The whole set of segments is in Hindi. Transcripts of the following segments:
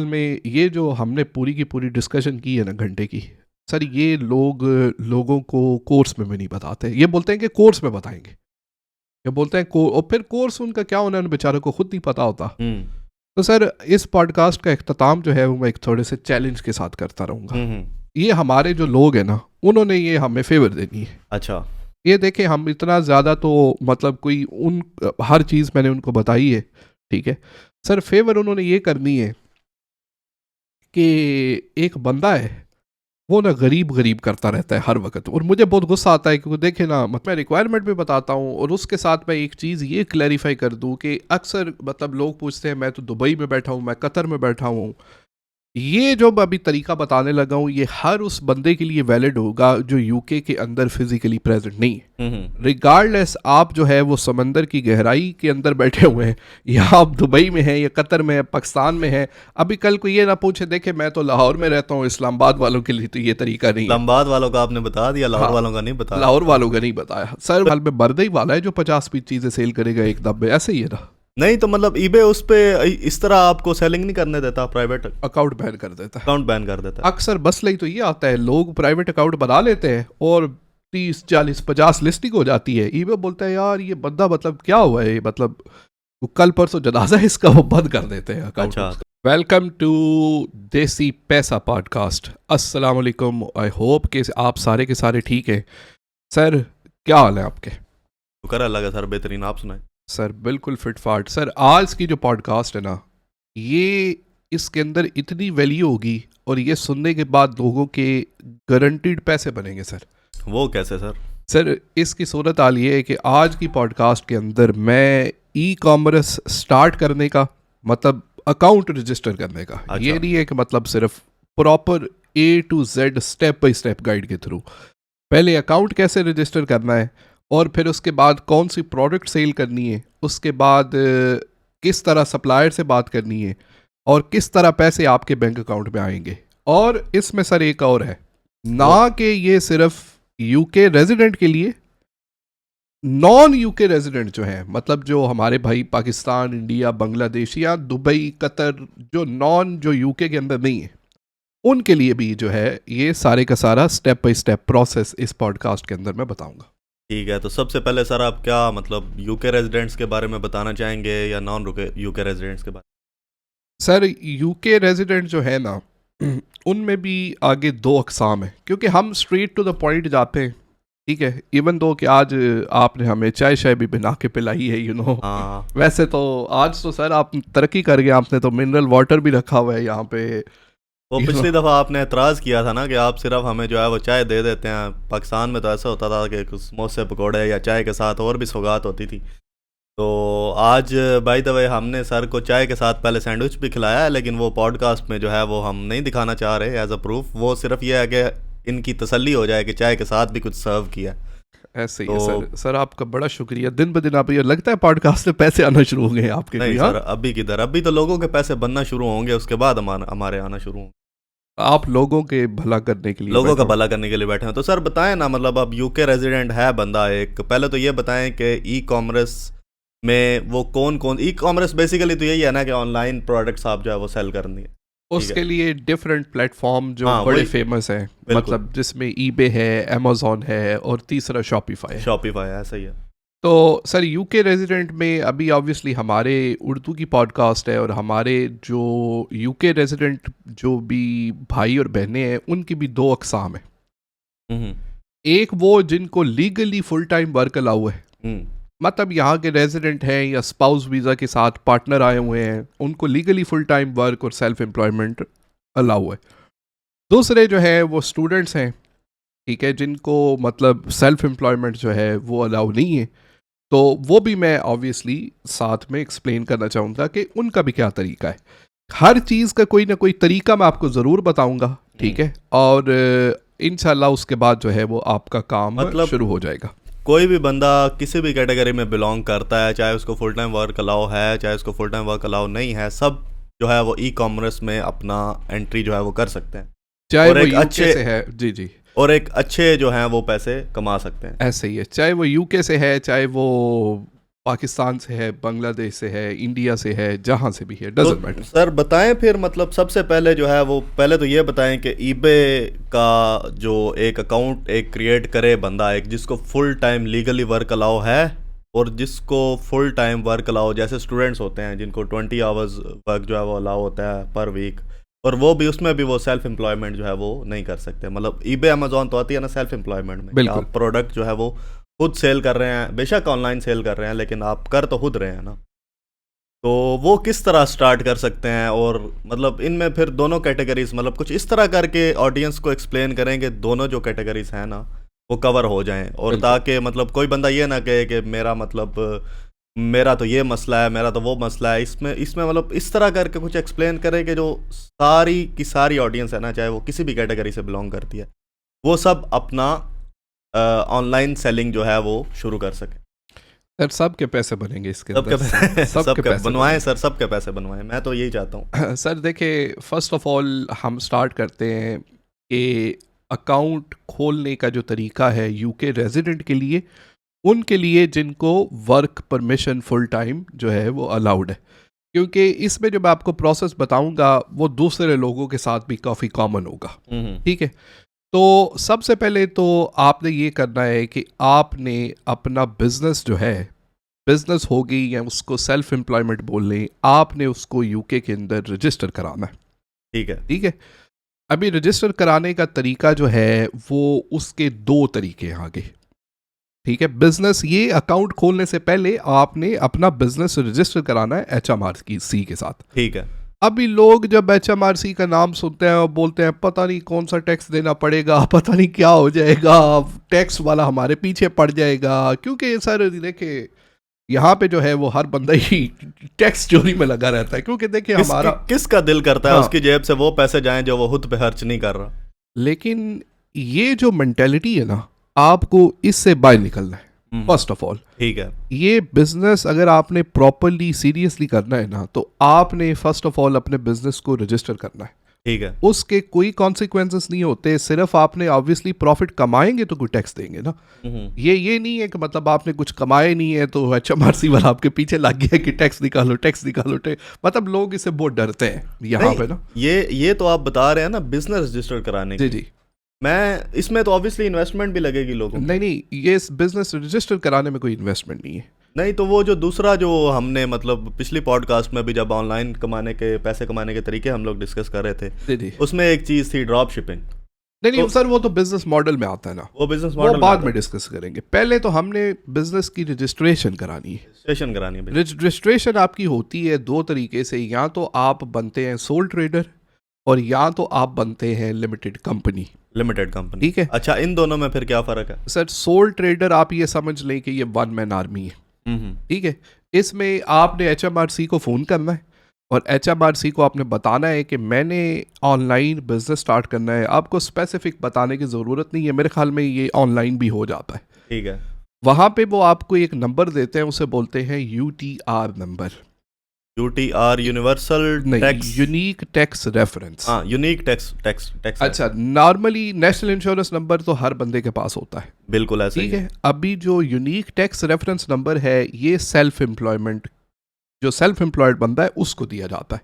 में ये जो हमने पूरी की पूरी डिस्कशन की है ना घंटे की, सर ये लोगों को कोर्स में भी नहीं बताते। ये बोलते हैं कि कोर्स में बताएंगे, ये बोलते हैं और फिर कोर्स उनका क्या होना है उन बेचारों को खुद नहीं पता होता। तो सर इस पॉडकास्ट का इख्तिताम जो है वो मैं एक थोड़े से चैलेंज के साथ करता रहूँगा। ये हमारे जो लोग हैं ना, उन्होंने ये हमें फेवर देनी है। अच्छा, ये देखें, हम इतना ज़्यादा तो मतलब कोई हर चीज़ मैंने उनको बताई है, ठीक है सर। फेवर उन्होंने ये करनी है कि एक बंदा है वो ना गरीब गरीब करता रहता है हर वक्त, और मुझे बहुत गुस्सा आता है क्योंकि देखे ना, मतलब मैं रिक्वायरमेंट भी बताता हूँ और उसके साथ मैं एक चीज़ ये क्लैरिफाई कर दूँ कि अक्सर मतलब लोग पूछते हैं मैं तो दुबई में बैठा हूँ, मैं कतर में बैठा हूँ। ये जो मैं अभी तरीका बताने लगा हूँ ये हर उस बंदे के लिए वैलिड होगा जो यूके के अंदर फिजिकली प्रेजेंट नहीं है। रिगार्डलेस आप जो है वो समंदर की गहराई के अंदर बैठे हुए हैं, या आप दुबई में हैं या कतर में है, पाकिस्तान में है। अभी कल को ये ना पूछे, देखे मैं तो लाहौर में रहता हूँ, इस्लामाबाद वालों के लिए तो ये तरीका नहीं है। इस्लामाबाद वालों का आपने बता दिया, लाहौर हाँ, वालों का नहीं बताया। लाहौर वालों का नहीं बताया सर। हाल में बर्दई वाला है जो 50 चीज़ें सेल करेगा एकदम में, ऐसे ही है ना। नहीं तो मतलब ईबे उस पे इस तरह आपको सेलिंग नहीं करने देता, प्राइवेट अकाउंट बैन कर देता है, अकाउंट बैन कर देता है। अक्सर मसला ही तो ये आता है, लोग प्राइवेट अकाउंट बना लेते हैं और 30 40 50 लिस्टिंग हो जाती है। ईबे बोलता है यार ये बंदा मतलब क्या हुआ है, मतलब कल परसों जनाजा है इसका, वो बंद कर देते हैं अकाउंट। अच्छा, वेलकम टू देसी पैसा पॉडकास्ट। अस्सलाम वालेकुम। आई होप कि आप सारे के सारे ठीक हैं। सर क्या हाल है आपके? शुक्र अल्लाह का सर, बेहतरीन। आप सुनाए? सर बिल्कुल फिट फाट। सर आज की जो पॉडकास्ट है ना, ये इसके अंदर इतनी वैल्यू होगी और ये सुनने के बाद लोगों के गारंटीड पैसे बनेंगे सर। वो कैसे सर? सर इसकी सूरत हाल ये है कि आज की पॉडकास्ट के अंदर मैं ई कॉमर्स स्टार्ट करने का, मतलब अकाउंट रजिस्टर करने का, अच्छा। ये नहीं है कि मतलब सिर्फ proper A to Z step by step guide के थ्रू पहले अकाउंट कैसे रजिस्टर करना है, और फिर उसके बाद कौन सी प्रोडक्ट सेल करनी है, उसके बाद किस तरह सप्लायर से बात करनी है, और किस तरह पैसे आपके बैंक अकाउंट में आएंगे। और इसमें सर एक और है ना कि ये सिर्फ यूके रेजिडेंट के लिए, नॉन यूके रेजिडेंट जो है, मतलब जो हमारे भाई पाकिस्तान, इंडिया, बांग्लादेश या दुबई, कतर, जो यूके के अंदर नहीं है, उनके लिए भी जो है ये सारे का सारा स्टेप बाय स्टेप प्रोसेस इस पॉडकास्ट के अंदर मैं बताऊंगा। ठीक है, तो सबसे पहले सर आप क्या मतलब यूके रेजिडेंट्स के बारे में बताना चाहेंगे या नॉन यूके रेजिडेंट्स के बारे में? सर यूके रेजिडेंट जो है ना, उनमें भी आगे दो अकसाम है, क्योंकि हम स्ट्रेट टू द पॉइंट जाते हैं, ठीक है। इवन दो कि आज आपने हमें चाय शाय भी बना के पिलाई है, हाँ, वैसे तो आज तो सर आप तरक्की कर गए, आपने तो मिनरल वाटर भी रखा हुआ है यहाँ पे। वो पिछली दफ़ा आपने एतराज़ किया था ना कि आप सिर्फ हमें जो है वो चाय दे देते हैं। पाकिस्तान में तो ऐसा होता था कि कुछ समोसे पकौड़े या चाय के साथ और भी सौगात होती थी। तो आज बाय द वे हमने सर को चाय के साथ पहले सैंडविच भी खिलाया है, लेकिन वो पॉडकास्ट में जो है वो हम नहीं दिखाना चाह रहे एज अ प्रूफ। वो सिर्फ ये है कि इनकी तसल्ली हो जाए कि चाय के साथ भी कुछ सर्व किया। ऐसे ही है सर। सर आपका बड़ा शुक्रिया। दिन ब दिन आप, ये लगता है पॉडकास्ट में पैसे आना शुरू हो गए हैं आपके? नहीं सर, अभी किधर, अभी तो लोगों के पैसे बनना शुरू होंगे, उसके बाद हमारे आना शुरू होंगे। आप लोगों के भला करने के लिए, लोगों का भला करने के लिए बैठे हैं। तो सर बताएं ना, मतलब अब यूके रेजिडेंट है बंदा एक, पहले तो ये बताएं कि ई कॉमर्स में वो कौन कौन, ई कॉमर्स बेसिकली तो यही है ना कि ऑनलाइन प्रोडक्ट्स आप जो है वो सेल करनी है। उसके लिए डिफरेंट प्लेटफॉर्म जो हाँ, बड़े वही। फेमस हैं, बिल्कुल। मतलब जिसमें ईबे है, अमेजोन है, और तीसरा शॉपिफाई है। शॉपिफाई है, सही है। तो सर यूके रेजिडेंट में अभी ऑब्वियसली हमारे उर्दू की पॉडकास्ट है, और हमारे जो यूके रेजिडेंट जो भी भाई और बहनें हैं उनकी भी दो अकसाम है। एक वो जिनको legally full time work allow है, मतलब यहाँ के रेजिडेंट हैं या स्पाउस वीज़ा के साथ पार्टनर आए हुए हैं, उनको लीगली फुल टाइम वर्क और सेल्फ एम्प्लॉयमेंट अलाउ है। दूसरे जो है वो स्टूडेंट्स हैं, ठीक है, जिनको मतलब सेल्फ एम्प्लॉयमेंट जो है वो अलाउ नहीं है। तो वो भी मैं ऑब्वियसली साथ में एक्सप्लेन करना चाहूँगा कि उनका भी क्या तरीका है। हर चीज़ का कोई ना कोई तरीका मैं आपको ज़रूर बताऊँगा, ठीक है। और इंशाल्लाह उसके बाद जो है वो आपका काम मतलब शुरू हो जाएगा। कोई भी बंदा किसी भी कैटेगरी में बिलोंग करता है, चाहे उसको फुल टाइम वर्क अलाउ है, चाहे उसको फुल टाइम वर्क अलाउ नहीं है, सब जो है वो ई कॉमर्स में अपना एंट्री जो है वो कर सकते हैं, चाहे और वो एक यूके से है, जी जी, और एक अच्छे जो हैं वो पैसे कमा सकते हैं। ऐसे ही है, चाहे वो यूके से है, चाहे वो पाकिस्तान से है, बांग्लादेश से है, इंडिया से है, जहाँ से भी है, डजंट मैटर। सर बताएं फिर, मतलब सबसे पहले जो है वो पहले तो ये बताएं कि ईबे का जो एक अकाउंट एक क्रिएट करे बंदा, एक जिसको full time legally work allow है और जिसको फुल टाइम वर्क अलाउ, जैसे स्टूडेंट्स होते हैं जिनको 20 आवर्स वर्क जो है वो अलाउ होता है पर वीक, और वो भी उसमें भी वो सेल्फ एम्प्लॉयमेंट जो है वो नहीं कर सकते। मतलब ईबे अमेजोन तो आती है ना सेल्फ एम्प्लॉयमेंट में, बिल्कुल। आप प्रोडक्ट जो है वो खुद सेल कर रहे हैं, बेशक ऑनलाइन सेल कर रहे हैं लेकिन आप कर तो खुद रहे हैं ना। तो वो किस तरह स्टार्ट कर सकते हैं, और मतलब इनमें फिर दोनों कैटेगरीज, मतलब कुछ इस तरह करके ऑडियंस को एक्सप्लेन करेंगे दोनों जो कैटेगरीज हैं ना वो कवर हो जाएं, और बिल्कुल। ताकि मतलब कोई बंदा ये ना कहे कि मेरा मतलब मेरा तो ये मसला है, मेरा तो वो मसला है। इसमें इसमें मतलब इस तरह करके कुछ एक्सप्लेन करें कि जो सारी की सारी ऑडियंस है ना, चाहे वो किसी भी कैटेगरी से बिलोंग करती है, वो सब अपना ऑनलाइन सेलिंग जो है वो शुरू कर सके। सर सबके पैसे बनेंगे इसके सबके अंदर। सबके पैसे बनवाएं सर, सबके पैसे बनवाएं, मैं तो यही चाहता हूँ। सर देखिए, फर्स्ट ऑफ ऑल हम स्टार्ट करते हैं कि अकाउंट खोलने का जो तरीका है यूके रेजिडेंट के लिए, उनके लिए जिनको वर्क परमिशन फुल टाइम जो है वो अलाउड है, क्योंकि इसमें जो मैं आपको प्रोसेस बताऊंगा वो दूसरे लोगों के साथ भी काफ़ी कॉमन होगा। ठीक है, तो सबसे पहले तो आपने ये करना है कि आपने अपना बिजनेस जो है, बिजनेस होगी या उसको सेल्फ एम्प्लॉयमेंट बोल लें, आपने उसको यूके के अंदर रजिस्टर कराना है। ठीक है। ठीक है, अभी रजिस्टर कराने का तरीका जो है वो उसके दो तरीके हैं आगे। ठीक है, बिजनेस, ये अकाउंट खोलने से पहले आपने अपना बिजनेस रजिस्टर कराना है HMRC के साथ। ठीक है। अभी लोग जब HMRC का नाम सुनते हैं और बोलते हैं पता नहीं कौन सा टैक्स देना पड़ेगा, पता नहीं क्या हो जाएगा, टैक्स वाला हमारे पीछे पड़ जाएगा, क्योंकि सर देखिए यहाँ पे जो है वो हर बंदा ही टैक्स चोरी में लगा रहता है, क्योंकि देखिए हमारा किसका दिल करता है हाँ, उसकी जेब से वो पैसे जाएं जो वो खुद पे खर्च नहीं कर रहा। लेकिन ये जो मेंटेलिटी है ना, आपको इससे बाहर निकलना है फर्स्ट ऑफ ऑल। ठीक है। ये बिजनेस अगर आपने प्रॉपरली सीरियसली करना है ना, तो आपने फर्स्ट ऑफ ऑल अपने बिजनेस को रजिस्टर करना है। ठीक है। उसके कोई कॉन्सिक्वेंसेस नहीं होते, सिर्फ आपने ऑब्वियसली प्रॉफिट कमाएंगे तो कोई टैक्स देंगे ना। ये नहीं है कि मतलब आपने कुछ कमाए नहीं है तो HMRC वाला आपके पीछे लग गया कि टैक्स निकालो, टैक्स निकालो, मतलब लोग इससे बहुत डरते हैं यहाँ पे ना। ये तो आप बता रहे हैं ना बिजनेस रजिस्टर कराने जी की। जी, मैं इसमें तो ऑब्वियसली इन्वेस्टमेंट भी लगेगी लोगों को। नहीं, ये बिजनेस रजिस्टर कराने में कोई इन्वेस्टमेंट नहीं है। नहीं तो वो जो दूसरा जो हमने मतलब पिछली पॉडकास्ट में भी जब ऑनलाइन कमाने के पैसे कमाने के तरीके हम लोग डिस्कस कर रहे थे, जी जी, उसमें एक चीज थी ड्रॉप शिपिंग। नहीं सर, वो तो बिजनेस मॉडल में आता है ना, वो बिजनेस वो मॉडल बाद में डिस्कस करेंगे। पहले तो हमने बिजनेस की रजिस्ट्रेशन करानी है। रजिस्ट्रेशन करानी है। रजिस्ट्रेशन आपकी होती है दो तरीके से, या तो आप बनते हैं सोल ट्रेडर और या तो आप बनते हैं लिमिटेड कंपनी। लिमिटेड कंपनी, ठीक है। अच्छा, इन दोनों में फिर क्या फ़र्क है? सर सोल ट्रेडर आप ये समझ लें कि ये वन मैन आर्मी है। ठीक है, इसमें आपने HMRC को फ़ोन करना है और HMRC को आपने बताना है कि मैंने ऑनलाइन बिजनेस स्टार्ट करना है। आपको स्पेसिफिक बताने की ज़रूरत नहीं है, मेरे ख्याल में ये ऑनलाइन भी हो जाता है। ठीक है। वहाँ पे वो आपको एक नंबर देते हैं, उसे बोलते हैं UTR number. UTR universal tax, unique tax reference. हाँ, यूनिक टैक्स। अच्छा, नॉर्मली नेशनल इंश्योरेंस नंबर तो हर बंदे के पास होता है। बिल्कुल ऐसे ठीक ही है, अभी जो यूनिक टैक्स रेफरेंस नंबर है ये सेल्फ एम्प्लॉयमेंट, जो सेल्फ एम्प्लॉयड बंदा है उसको दिया जाता है।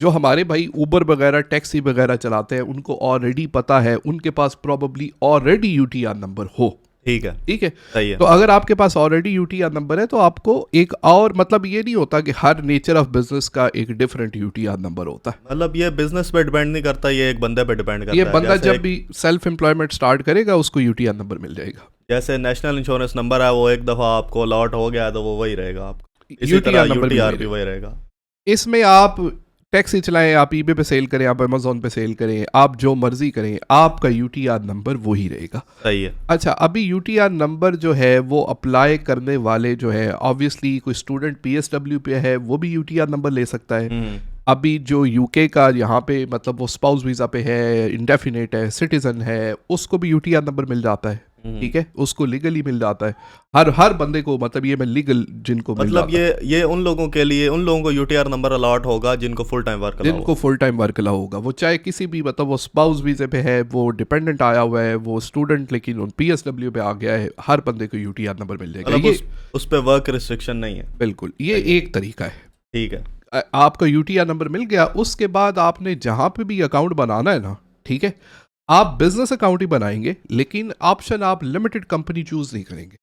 जो हमारे भाई ऊबर वगैरह टैक्सी वगैरह चलाते हैं उनको ऑलरेडी पता है, उनके पास प्रॉबली ऑलरेडी UTR नंबर हो। ठीक है। ठीक है, सही है। तो अगर आपके पास ऑलरेडी UTR नंबर है तो आपको एक और, मतलब ये नहीं होता कि हर नेचर ऑफ बिजनेस का एक डिफरेंट UTR नंबर होता है। मतलब ये बिजनेस पे डिपेंड नहीं करता, ये एक बंदे पे डिपेंड करता ये है। बंदा जब भी सेल्फ एम्प्लॉयमेंट स्टार्ट करेगा उसको UTR नंबर मिल जाएगा। जैसे नेशनल इंश्योरेंस नंबर है वो एक दफ़ा आपको अलॉट हो गया तो वो वही रहेगा आपका, इसी UTR तरह नंबर UTR भी वही रहेगा। इसमें आप टैक्सी चलाएं, आप eBay पे सेल करें, आप Amazon पे सेल करें, आप जो मर्जी करें, आपका UTR नंबर वही रहेगा। सही है। अच्छा, अभी UTR नंबर जो है वो अप्लाई करने वाले जो है, ऑब्वियसली कोई स्टूडेंट PSW पे है वो भी UTR नंबर ले सकता है। अभी जो UK का यहाँ पे मतलब वो स्पाउस वीज़ा पे है, इंडेफिनेट है, सिटीज़न है, उसको भी UTR नंबर मिल जाता है। ठीक है, उसको लीगली मिल जाता है। हर बंदे को, मतलब ये मैं लीगल जिनको मिल मतलब जाता है। ये उन लोगों के लिए, उन लोगों को यूटीआर नंबर अलॉट होगा जिनको फुल टाइम वर्क अलाउ जिनको फुल टाइम वर्क अलाउ होगा, वो चाहे किसी भी, मतलब वो स्पाउस वीजे पे है, वो डिपेंडेंट आया हुआ है, वो स्टूडेंट लेकिन उन पीएसडब्ल्यू पे आ गया है, हर बंदे को यूटीआर नंबर मिल जाएगा। मतलब ये उस पे वर्क रिस्ट्रिक्शन नहीं है। बिल्कुल, ये सही है। एक तरीका है। ठीक है। आपका यूटीआर नंबर मिल गया, उसके बाद आपने जहां पे भी अकाउंट बनाना है ना, ठीक है, आप बिजनेस अकाउंट ही बनाएंगे, लेकिन ऑप्शन आप लिमिटेड कंपनी चूज नहीं करेंगे,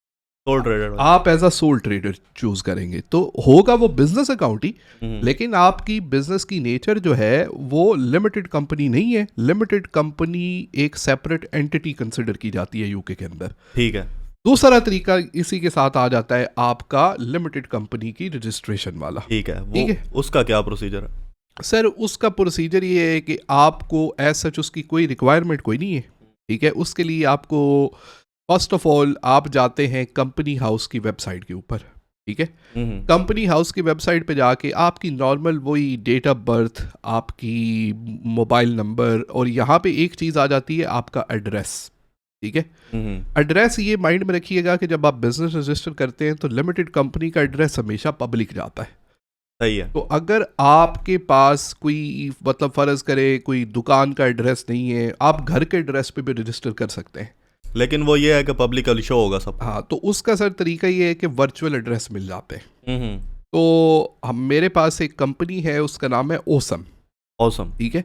सोल ट्रेडर आप as a sole trader choose करेंगे। तो होगा वो बिजनेस अकाउंट ही, हम्म। लेकिन आपकी बिजनेस की नेचर जो है वो लिमिटेड कंपनी नहीं है। लिमिटेड कंपनी एक सेपरेट एंटिटी कंसिडर की जाती है यूके के अंदर। ठीक है। दूसरा तरीका इसी के साथ आ जाता है आपका लिमिटेड कंपनी की रजिस्ट्रेशन वाला। ठीक है, वो ठीक है उसका क्या प्रोसीजर है? सर, उसका प्रोसीजर ये है कि आपको एज सच उसकी कोई रिक्वायरमेंट कोई नहीं है। ठीक है, उसके लिए आपको फर्स्ट ऑफ ऑल आप जाते हैं कंपनी हाउस की वेबसाइट के ऊपर। ठीक है, कंपनी हाउस की वेबसाइट पे जाके आपकी नॉर्मल वही डेट ऑफ बर्थ, आपकी मोबाइल नंबर, और यहाँ पे एक चीज़ आ जाती है आपका एड्रेस। ठीक है, एड्रेस ये माइंड में रखिएगा कि जब आप बिजनेस रजिस्टर करते हैं तो लिमिटेड कंपनी का एड्रेस हमेशा पब्लिक जाता है। सही है। तो अगर आपके पास कोई, मतलब फ़र्ज़ करे कोई दुकान का एड्रेस नहीं है, आप घर के एड्रेस पे भी रजिस्टर कर सकते हैं, लेकिन वो ये है कि पब्लिकली शो होगा सब। हाँ, तो उसका सर तरीका ये है कि वर्चुअल एड्रेस मिल जाते हैं। हम्म। तो हम, मेरे पास एक कंपनी है, उसका नाम है ओसम। ऑसम। ठीक है,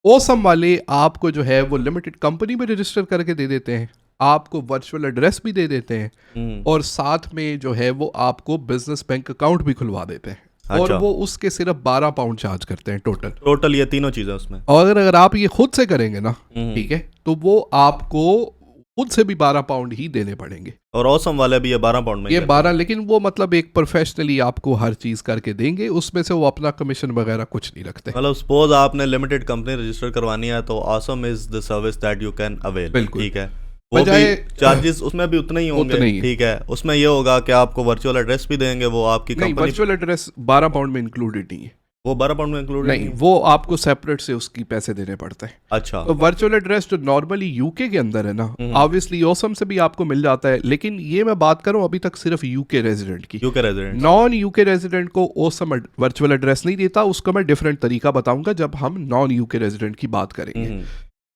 ओसम वाले आपको जो है वो लिमिटेड कंपनी में रजिस्टर करके दे देते हैं, आपको वर्चुअल एड्रेस भी दे देते हैं, और साथ में जो है वो आपको बिजनेस बैंक अकाउंट भी खुलवा देते हैं। और अच्छा। वो उसके सिर्फ 12 पाउंड चार्ज करते हैं टोटल। ये तीनों चीजें उसमें। और अगर आप ये खुद से करेंगे ना, ठीक है, तो वो आपको खुद से भी 12 पाउंड ही देने पड़ेंगे। और ऑसम वाले भी ये 12 पाउंड में ये 12, लेकिन वो मतलब एक प्रोफेशनली आपको हर चीज़ करके देंगे, उसमें से वो अपना कमीशन वगैरह कुछ नहीं रखते। मतलब सपोज आपने लिमिटेड कंपनी रजिस्टर करवानी है तो awesome is the service that you can avail. बिल्कुल। ठीक है, वो भी चार्जेस उसमें भी उतने ही होंगे। उतने ही। ठीक है, उसमें ये होगा कि आपको वर्चुअल एड्रेस भी देंगे, वो आपकी नहीं, कंपनी। वर्चुअल एड्रेस 12 पाउंड में इंक्लूडेड नहीं है। वो 12 पाउंड में इंक्लूड नहीं, वो आपको सेपरेट से उसकी पैसे देने पड़ते हैं। अच्छा। तो वर्चुअल एड्रेस जो नॉर्मली यूके के अंदर है ना, ऑब्वियसली ओसम से भी आपको मिल जाता है, लेकिन ये मैं बात करूं अभी तक सिर्फ यूके रेजिडेंट की। UK resident, non UK resident को ओसम वर्चुअल एड्रेस नहीं देता, उसका मैं डिफरेंट तरीका बताऊंगा जब हम नॉन यूके रेजिडेंट की बात करेंगे।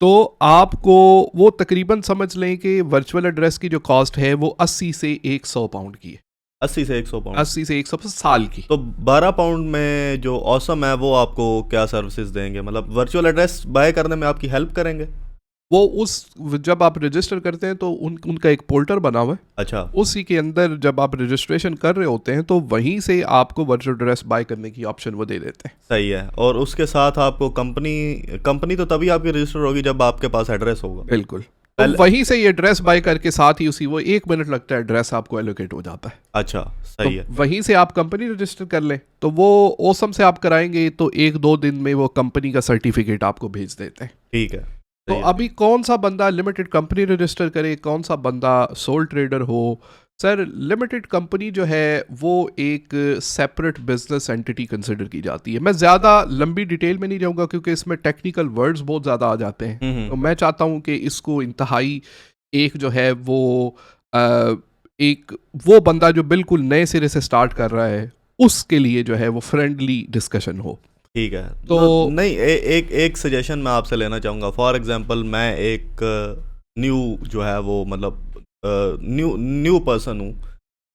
तो आपको वो तकरीबन समझ लें कि वर्चुअल एड्रेस की जो कॉस्ट है वो 80 से 100 पाउंड की है। 80 से 100 पाउंड। 80 से 100 साल की। तो 12 पाउंड में जो ऑसम है वो आपको क्या सर्विसेज देंगे? मतलब वर्चुअल एड्रेस बाय करने में आपकी हेल्प करेंगे? वो जब आप रजिस्टर करते हैं तो उनका एक पोर्टल बना हुआ है। अच्छा। उसी के अंदर जब आप रजिस्ट्रेशन कर रहे होते हैं तो वहीं से आपको वर्चुअल एड्रेस बाय करने की ऑप्शन वो दे देते हैं। सही है। और उसके साथ आपको कंपनी तो तभी आपकी रजिस्टर होगी जब आपके पास एड्रेस होगा। बिल्कुल, तो वहीं से ये एड्रेस बाय करके साथ ही उसी वो 1 मिनट लगता है, एड्रेस आपको एलोकेट हो जाता है। अच्छा, सही है। तो वहीं से आप कंपनी रजिस्टर कर लें, तो वो ओसम से आप कराएंगे तो 1-2 दिन में वो कंपनी का सर्टिफिकेट आपको भेज देते हैं। ठीक है। तो अभी कौन सा बंदा लिमिटेड कंपनी रजिस्टर करे, कौन सा बंदा सोल ट्रेडर हो? सर, लिमिटेड कंपनी जो है वो एक सेपरेट बिजनेस एंटिटी कंसिडर की जाती है। मैं ज़्यादा लंबी डिटेल में नहीं जाऊंगा क्योंकि इसमें टेक्निकल वर्ड्स बहुत ज़्यादा आ जाते हैं। तो मैं चाहता हूं कि इसको इंतहाई एक जो है वो एक वो बंदा जो बिल्कुल नए सिरे से स्टार्ट कर रहा है उसके लिए जो है वो फ्रेंडली डिस्कशन हो। ठीक है। तो नहीं, एक सजेशन मैं आपसे लेना चाहूँगा। फॉर एग्जांपल मैं एक न्यू जो है वो मतलब न्यू पर्सन हूँ।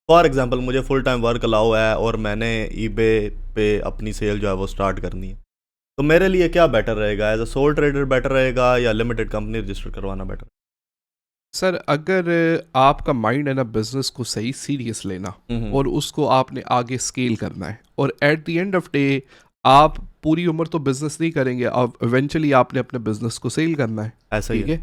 फॉर एग्जांपल मुझे फुल टाइम वर्क अलाउ है और मैंने ईबे पे अपनी सेल जो है वो स्टार्ट करनी है, तो मेरे लिए क्या बेटर रहेगा? As a sole trader better रहेगा या लिमिटेड कंपनी रजिस्टर करवाना बेटर? सर, अगर आपका माइंड है ना बिजनेस को सही सीरियस लेना और उसको आपने आगे स्केल करना है, और eight the end of day आप पूरी उम्र तो बिजनेस नहीं करेंगे, अब इवेंचुअली आपने अपने बिजनेस को सेल करना है। ऐसा ही ठीक है,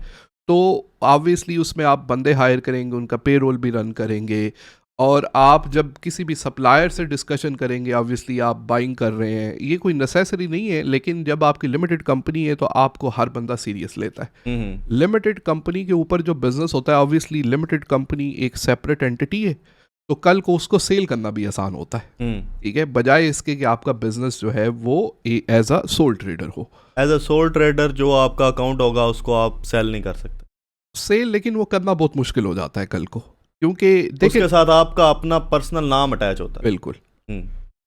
तो ऑब्वियसली उसमें आप बंदे हायर करेंगे, उनका पेरोल भी रन करेंगे, और आप जब किसी भी सप्लायर से डिस्कशन करेंगे, ऑब्वियसली आप बाइंग कर रहे हैं, ये कोई नेसेसरी नहीं है, लेकिन जब आपकी लिमिटेड कंपनी है तो आपको हर बंदा सीरियस लेता है। लिमिटेड कंपनी के ऊपर जो बिजनेस होता है, ऑब्वियसली लिमिटेड कंपनी एक सेपरेट एंटिटी है, तो कल को उसको सेल करना भी आसान होता है। ठीक है, बजाय इसके कि आपका बिजनेस जो है वो एज अ सोल ट्रेडर हो। एज अ सोल ट्रेडर जो आपका अकाउंट होगा उसको आप सेल नहीं कर सकते। सेल लेकिन वो करना बहुत मुश्किल हो जाता है कल को, क्योंकि देखिए उसके साथ आपका अपना पर्सनल नाम अटैच होता है। बिल्कुल। हम्म,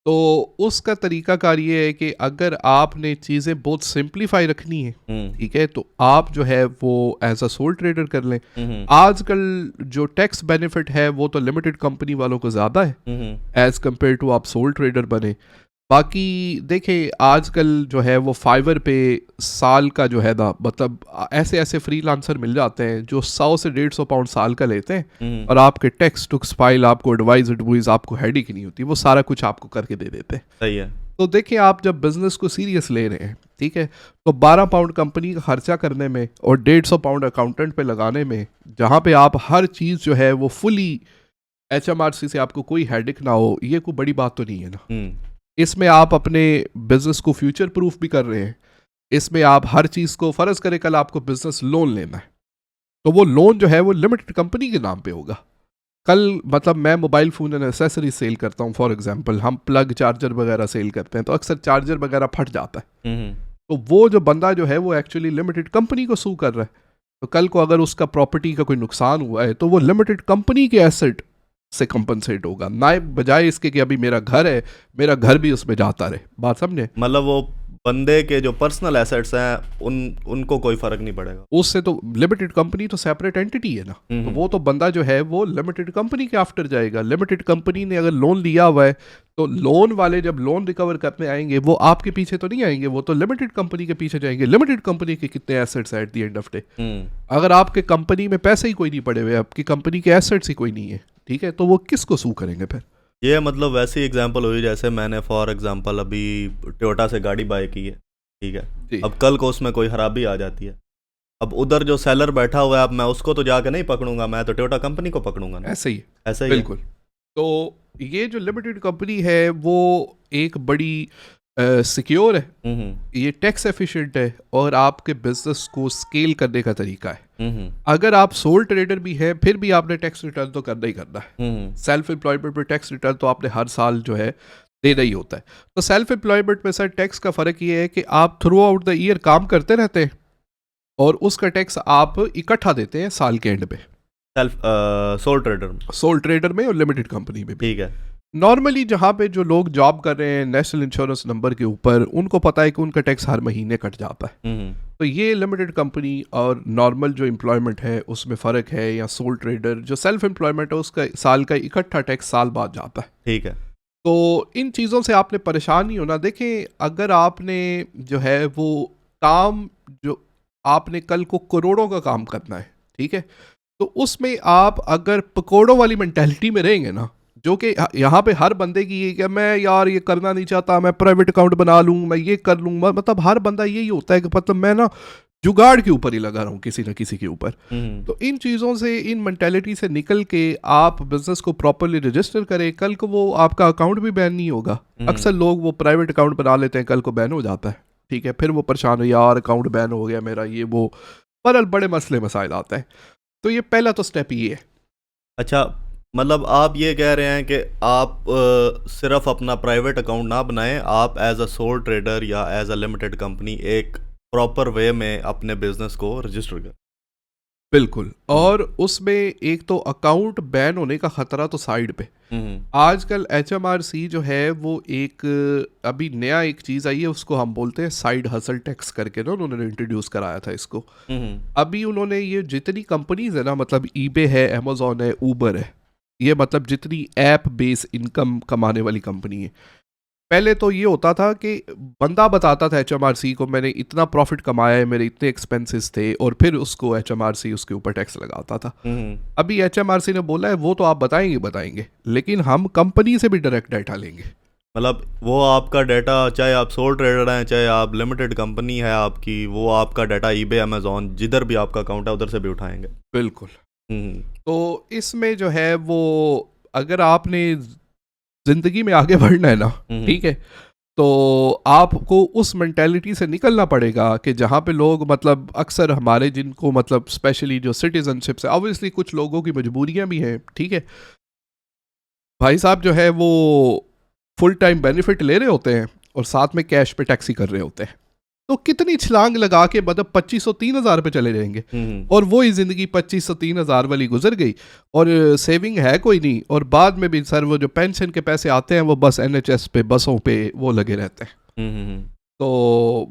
तो उसका तरीकाकार ये है कि अगर आपने चीज़ें बहुत सिंप्लीफाई रखनी है, हम्म, ठीक है, तो आप जो है वो एज अ सोल ट्रेडर कर लें। हम्म, आजकल जो टैक्स बेनिफिट है वो तो लिमिटेड कंपनी वालों को ज़्यादा है हम्म, एज़ कम्पेयर टू आप सोल ट्रेडर बने। बाकी देखें आजकल जो है वो फाइवर पे साल का जो है ना, मतलब ऐसे ऐसे फ्रीलांसर मिल जाते हैं जो 100 से 150 पाउंड साल का लेते हैं, हम्म, और आपके टैक्स टुक्स फाइल, आपको एडवाइज आपको हेडिक नहीं होती, वो सारा कुछ आपको करके दे देते हैं। सही है। तो देखिए आप जब बिजनेस को सीरियस ले रहे हैं, ठीक है, तो 12 पाउंड कंपनी का खर्चा करने में और 150 पाउंड अकाउंटेंट पे लगाने में, जहाँ पे आप हर चीज़ जो है वो फुली HMRC से आपको कोई हेडिक ना हो, ये कोई बड़ी बात तो नहीं है ना। इसमें आप अपने बिजनेस को फ्यूचर प्रूफ भी कर रहे हैं। इसमें आप हर चीज़ को, फ़र्ज़ करें कल आपको बिजनेस लोन लेना है, तो वो लोन जो है वो लिमिटेड कंपनी के नाम पे होगा। कल मतलब मैं mobile phone and accessory sale करता हूँ, फॉर एग्जांपल हम प्लग चार्जर वगैरह सेल करते हैं, तो अक्सर चार्जर वगैरह फट जाता है, तो वो जो बंदा जो है वो एक्चुअली लिमिटेड कंपनी को सू कर रहा है। तो कल को अगर उसका प्रॉपर्टी का कोई नुकसान हुआ है तो वो लिमिटेड कंपनी के एसेट से कंपनसेट होगा, ना बजाय इसके कि अभी मेरा घर है, मेरा घर भी उसमें जाता रहे। बात समझे? मतलब वो बंदे के जो पर्सनल एसेट्स हैं उनको कोई फर्क नहीं पड़ेगा। उससे तो लिमिटेड कंपनी तो सेपरेट एंटिटी है ना, तो वो तो बंदा जो है वो लिमिटेड कंपनी के आफ्टर जाएगा। लिमिटेड कंपनी ने अगर लोन लिया हुआ है तो लोन वाले जब लोन रिकवर करने आएंगे वो आपके पीछे तो नहीं आएंगे, वो तो लिमिटेड कंपनी के पीछे जाएंगे। लिमिटेड कंपनी के कितने एसेट्स हैं eight the end of day? अगर आपके कंपनी में पैसे ही कोई नहीं पड़े हुए, आपकी कंपनी के एसेट्स ही कोई नहीं है, ठीक है, तो वो किसको सू करेंगे फिर? ये मतलब वैसी एग्जांपल हुई जैसे मैंने फॉर एग्जांपल अभी टोयोटा से गाड़ी बाय की है, ठीक है। जी अब कल को उसमें कोई खराबी आ जाती है, अब उधर जो सेलर बैठा हुआ है, अब मैं उसको तो जाके नहीं पकड़ूंगा, मैं तो टोयोटा कंपनी को पकड़ूंगा ना। ऐसे ही है, ऐसा ही है। बिल्कुल। तो ये जो लिमिटेड कंपनी है वो एक बड़ी सिक्योर है, ये टैक्स एफिशिएंट है, और आपके बिजनेस को स्केल करने का तरीका है। अगर आप सोल ट्रेडर भी हैं फिर भी आपने टैक्स रिटर्न तो करना ही करना है। सेल्फ एम्प्लॉयमेंट पे टैक्स रिटर्न तो आपने हर साल जो है देना ही होता है। तो सेल्फ एम्प्लॉयमेंट में सर टैक्स का फ़र्क ये है कि आप थ्रू आउट द ईयर काम करते रहते हैं और उसका टैक्स आप इकट्ठा देते हैं साल के एंड पे। सेल्फ सोल ट्रेडर में, सोल ट्रेडर में और लिमिटेड कंपनी में भी। ठीक है। नॉर्मली जहाँ पे जो लोग जॉब कर रहे हैं नेशनल इंश्योरेंस नंबर के ऊपर, उनको पता है कि उनका टैक्स हर महीने कट जाता है। तो ये लिमिटेड कंपनी और नॉर्मल जो एम्प्लॉयमेंट है उसमें फ़र्क है, या सोल ट्रेडर जो सेल्फ एम्प्लॉयमेंट है उसका साल का इकट्ठा टैक्स साल बाद जाता है। ठीक है। तो इन चीज़ों से आपने परेशान नहीं होना। देखें अगर आपने जो है वो काम, जो आपने कल को करोड़ों का काम करना है, ठीक है, तो उसमें आप अगर पकौड़ों वाली मेंटालिटी में रहेंगे ना, जो कि यहाँ पे हर बंदे की ये कि मैं यार ये करना नहीं चाहता, मैं प्राइवेट अकाउंट बना लूँ, मैं ये कर लूँ, मतलब हर बंदा यही होता है कि मतलब मैं ना जुगाड़ के ऊपर ही लगा रहा हूँ किसी न किसी के ऊपर। तो इन चीज़ों से, इन मेंटालिटी से निकल के आप बिजनेस को प्रॉपरली रजिस्टर करें, कल को वो आपका अकाउंट भी बैन नहीं होगा। अक्सर लोग वो प्राइवेट अकाउंट बना लेते हैं, कल को बैन हो जाता है, ठीक है, फिर वो परेशान हो यार अकाउंट बैन हो गया मेरा, ये वो, पर बड़े मसले मसाइल आते हैं। तो ये पहला तो स्टेप ये है। अच्छा, मतलब आप ये कह रहे हैं कि आप सिर्फ अपना प्राइवेट अकाउंट ना बनाएं, आप एज अ सोल ट्रेडर या एज अ लिमिटेड कंपनी एक प्रॉपर वे में अपने बिजनेस को रजिस्टर करें। बिल्कुल, और उसमें एक तो अकाउंट बैन होने का खतरा तो साइड पे। आजकल HMRC जो है वो एक अभी नया एक चीज़ आई है, उसको हम बोलते हैं साइड हसल टैक्स करके ना, उन्होंने इंट्रोड्यूस कराया था इसको। अभी उन्होंने ये जितनी कंपनीज है ना, मतलब eBay है, अमेजोन है, ऊबर है, ये मतलब जितनी ऐप बेस इनकम कमाने वाली कंपनी है, पहले तो ये होता था कि बंदा बताता था HMRC को मैंने इतना प्रॉफिट कमाया है, मेरे इतने एक्सपेंसेस थे, और फिर उसको HMRC उसके ऊपर टैक्स लगाता था। अभी HMRC ने बोला है वो तो आप बताएंगे, लेकिन हम कंपनी से भी डायरेक्ट डाटा लेंगे। मतलब वो आपका डाटा, चाहे आप सोल ट्रेडर हैं, चाहे आप लिमिटेड कंपनी है आपकी, वो आपका डाटा eBay, अमेजोन, जिधर भी आपका अकाउंट है उधर से भी उठाएंगे। बिल्कुल। तो इसमें जो है वो, अगर आपने जिंदगी में आगे बढ़ना है ना, ठीक है, तो आपको उस मेंटेलिटी से निकलना पड़ेगा कि जहाँ पे लोग, मतलब अक्सर हमारे जिनको, मतलब स्पेशली जो सिटीजनशिप से, ऑब्वियसली कुछ लोगों की मजबूरियाँ भी हैं, ठीक है, भाई साहब जो है वो फुल टाइम बेनिफिट ले रहे होते हैं और साथ में कैश पे टैक्सी कर रहे होते हैं, तो कितनी छलांग लगा के मतलब 2500-3000 पे चले जाएंगे, और वही ज़िंदगी 2500-3000 वाली गुजर गई, और सेविंग है कोई नहीं, और बाद में भी सर वो जो पेंशन के पैसे आते हैं वो बस NHS पे बसों पे वो लगे रहते हैं। तो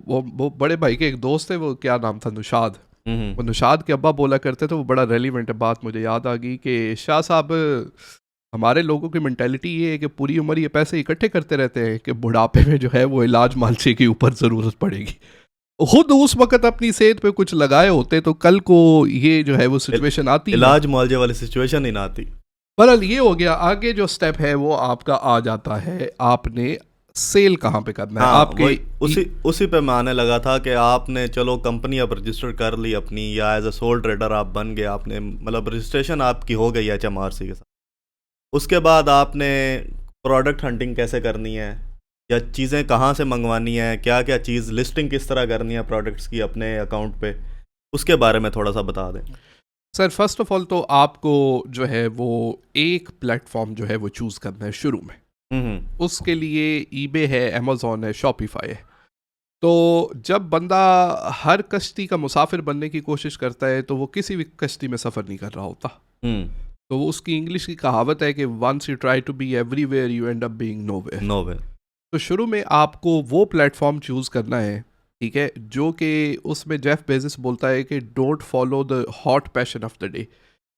वो बड़े भाई के एक दोस्त थे, वो क्या नाम था, नुशाद, वो नुशाद के अब्बा बोला करते थे, वो बड़ा रेलिवेंट बात मुझे याद आ गई कि शाह साहब हमारे लोगों की मेंटालिटी ये है कि पूरी उम्र ये पैसे इकट्ठे करते रहते हैं कि बुढ़ापे में जो है वो इलाज मालचे के ऊपर ज़रूरत पड़ेगी। खुद उस वक्त अपनी सेहत पे कुछ लगाए होते तो कल को ये जो है वो सिचुएशन आती, इलाज मुआवजे वाली सिचुएशन ही ना आती। बहरहाल ये हो गया। आगे जो स्टेप है वो आपका आ जाता है, आपने सेल कहाँ पे करना है। हाँ, आपके उसी पे मैं आने लगा था कि आपने चलो कंपनी अब रजिस्टर कर ली अपनी, या एज अ सोल ट्रेडर आप बन गए, आपने मतलब रजिस्ट्रेशन आपकी हो गई HMRC के साथ। उसके बाद आपने प्रोडक्ट हंटिंग कैसे करनी है, या चीज़ें कहाँ से मंगवानी है, क्या क्या चीज़ लिस्टिंग किस तरह करनी है प्रोडक्ट्स की अपने अकाउंट पे, उसके बारे में थोड़ा सा बता दें। सर फर्स्ट ऑफ ऑल तो आपको जो है वो एक प्लेटफॉर्म जो है वो चूज़ करना है शुरू में। उसके लिए eBay है, Amazon है, Shopify है। तो जब बंदा हर कश्ती का मुसाफिर बनने की कोशिश करता है तो वो किसी भी कश्ती में सफ़र नहीं कर रहा होता। तो वो उसकी इंग्लिश की कहावत है कि once you try to be everywhere you end up being nowhere. तो शुरू में आपको वो प्लेटफॉर्म चूज़ करना है, ठीक है, जो कि उसमें जेफ बेजोस बोलता है कि don't follow the hot passion of the day.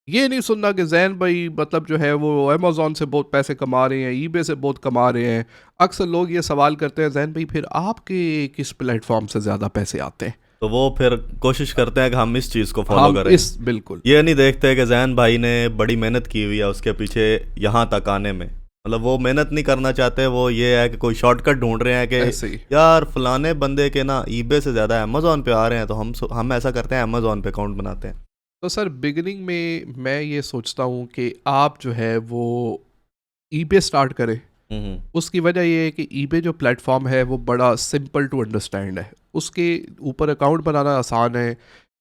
ये नहीं सुनना कि जैन भाई मतलब जो है वो अमेज़ॉन से बहुत पैसे कमा रहे हैं, eBay से बहुत कमा रहे हैं। अक्सर लोग ये सवाल करते हैं, जैन भाई फिर आपके किस प्लेटफॉर्म से ज़्यादा पैसे आते हैं? तो वो फिर कोशिश करते हैं कि हम इस चीज़ को फॉलो करें। बिल्कुल ये नहीं देखते कि जैन भाई ने बड़ी मेहनत की हुई है उसके पीछे यहाँ तक आने में, मतलब वो मेहनत नहीं करना चाहते, वो ये है कि कोई शॉर्टकट ढूंढ रहे हैं कि यार फलाने बंदे के ना eBay से ज़्यादा अमेज़ॉन पे आ रहे हैं, तो हम ऐसा करते हैं अमेज़ॉन पे अकाउंट बनाते हैं। तो सर बिगिनिंग में मैं ये सोचता हूँ कि आप जो है वो eBay स्टार्ट करें। उसकी वजह ये है कि eBay जो प्लेटफॉर्म है वो बड़ा सिंपल टू अंडरस्टैंड है, उसके ऊपर अकाउंट बनाना आसान है,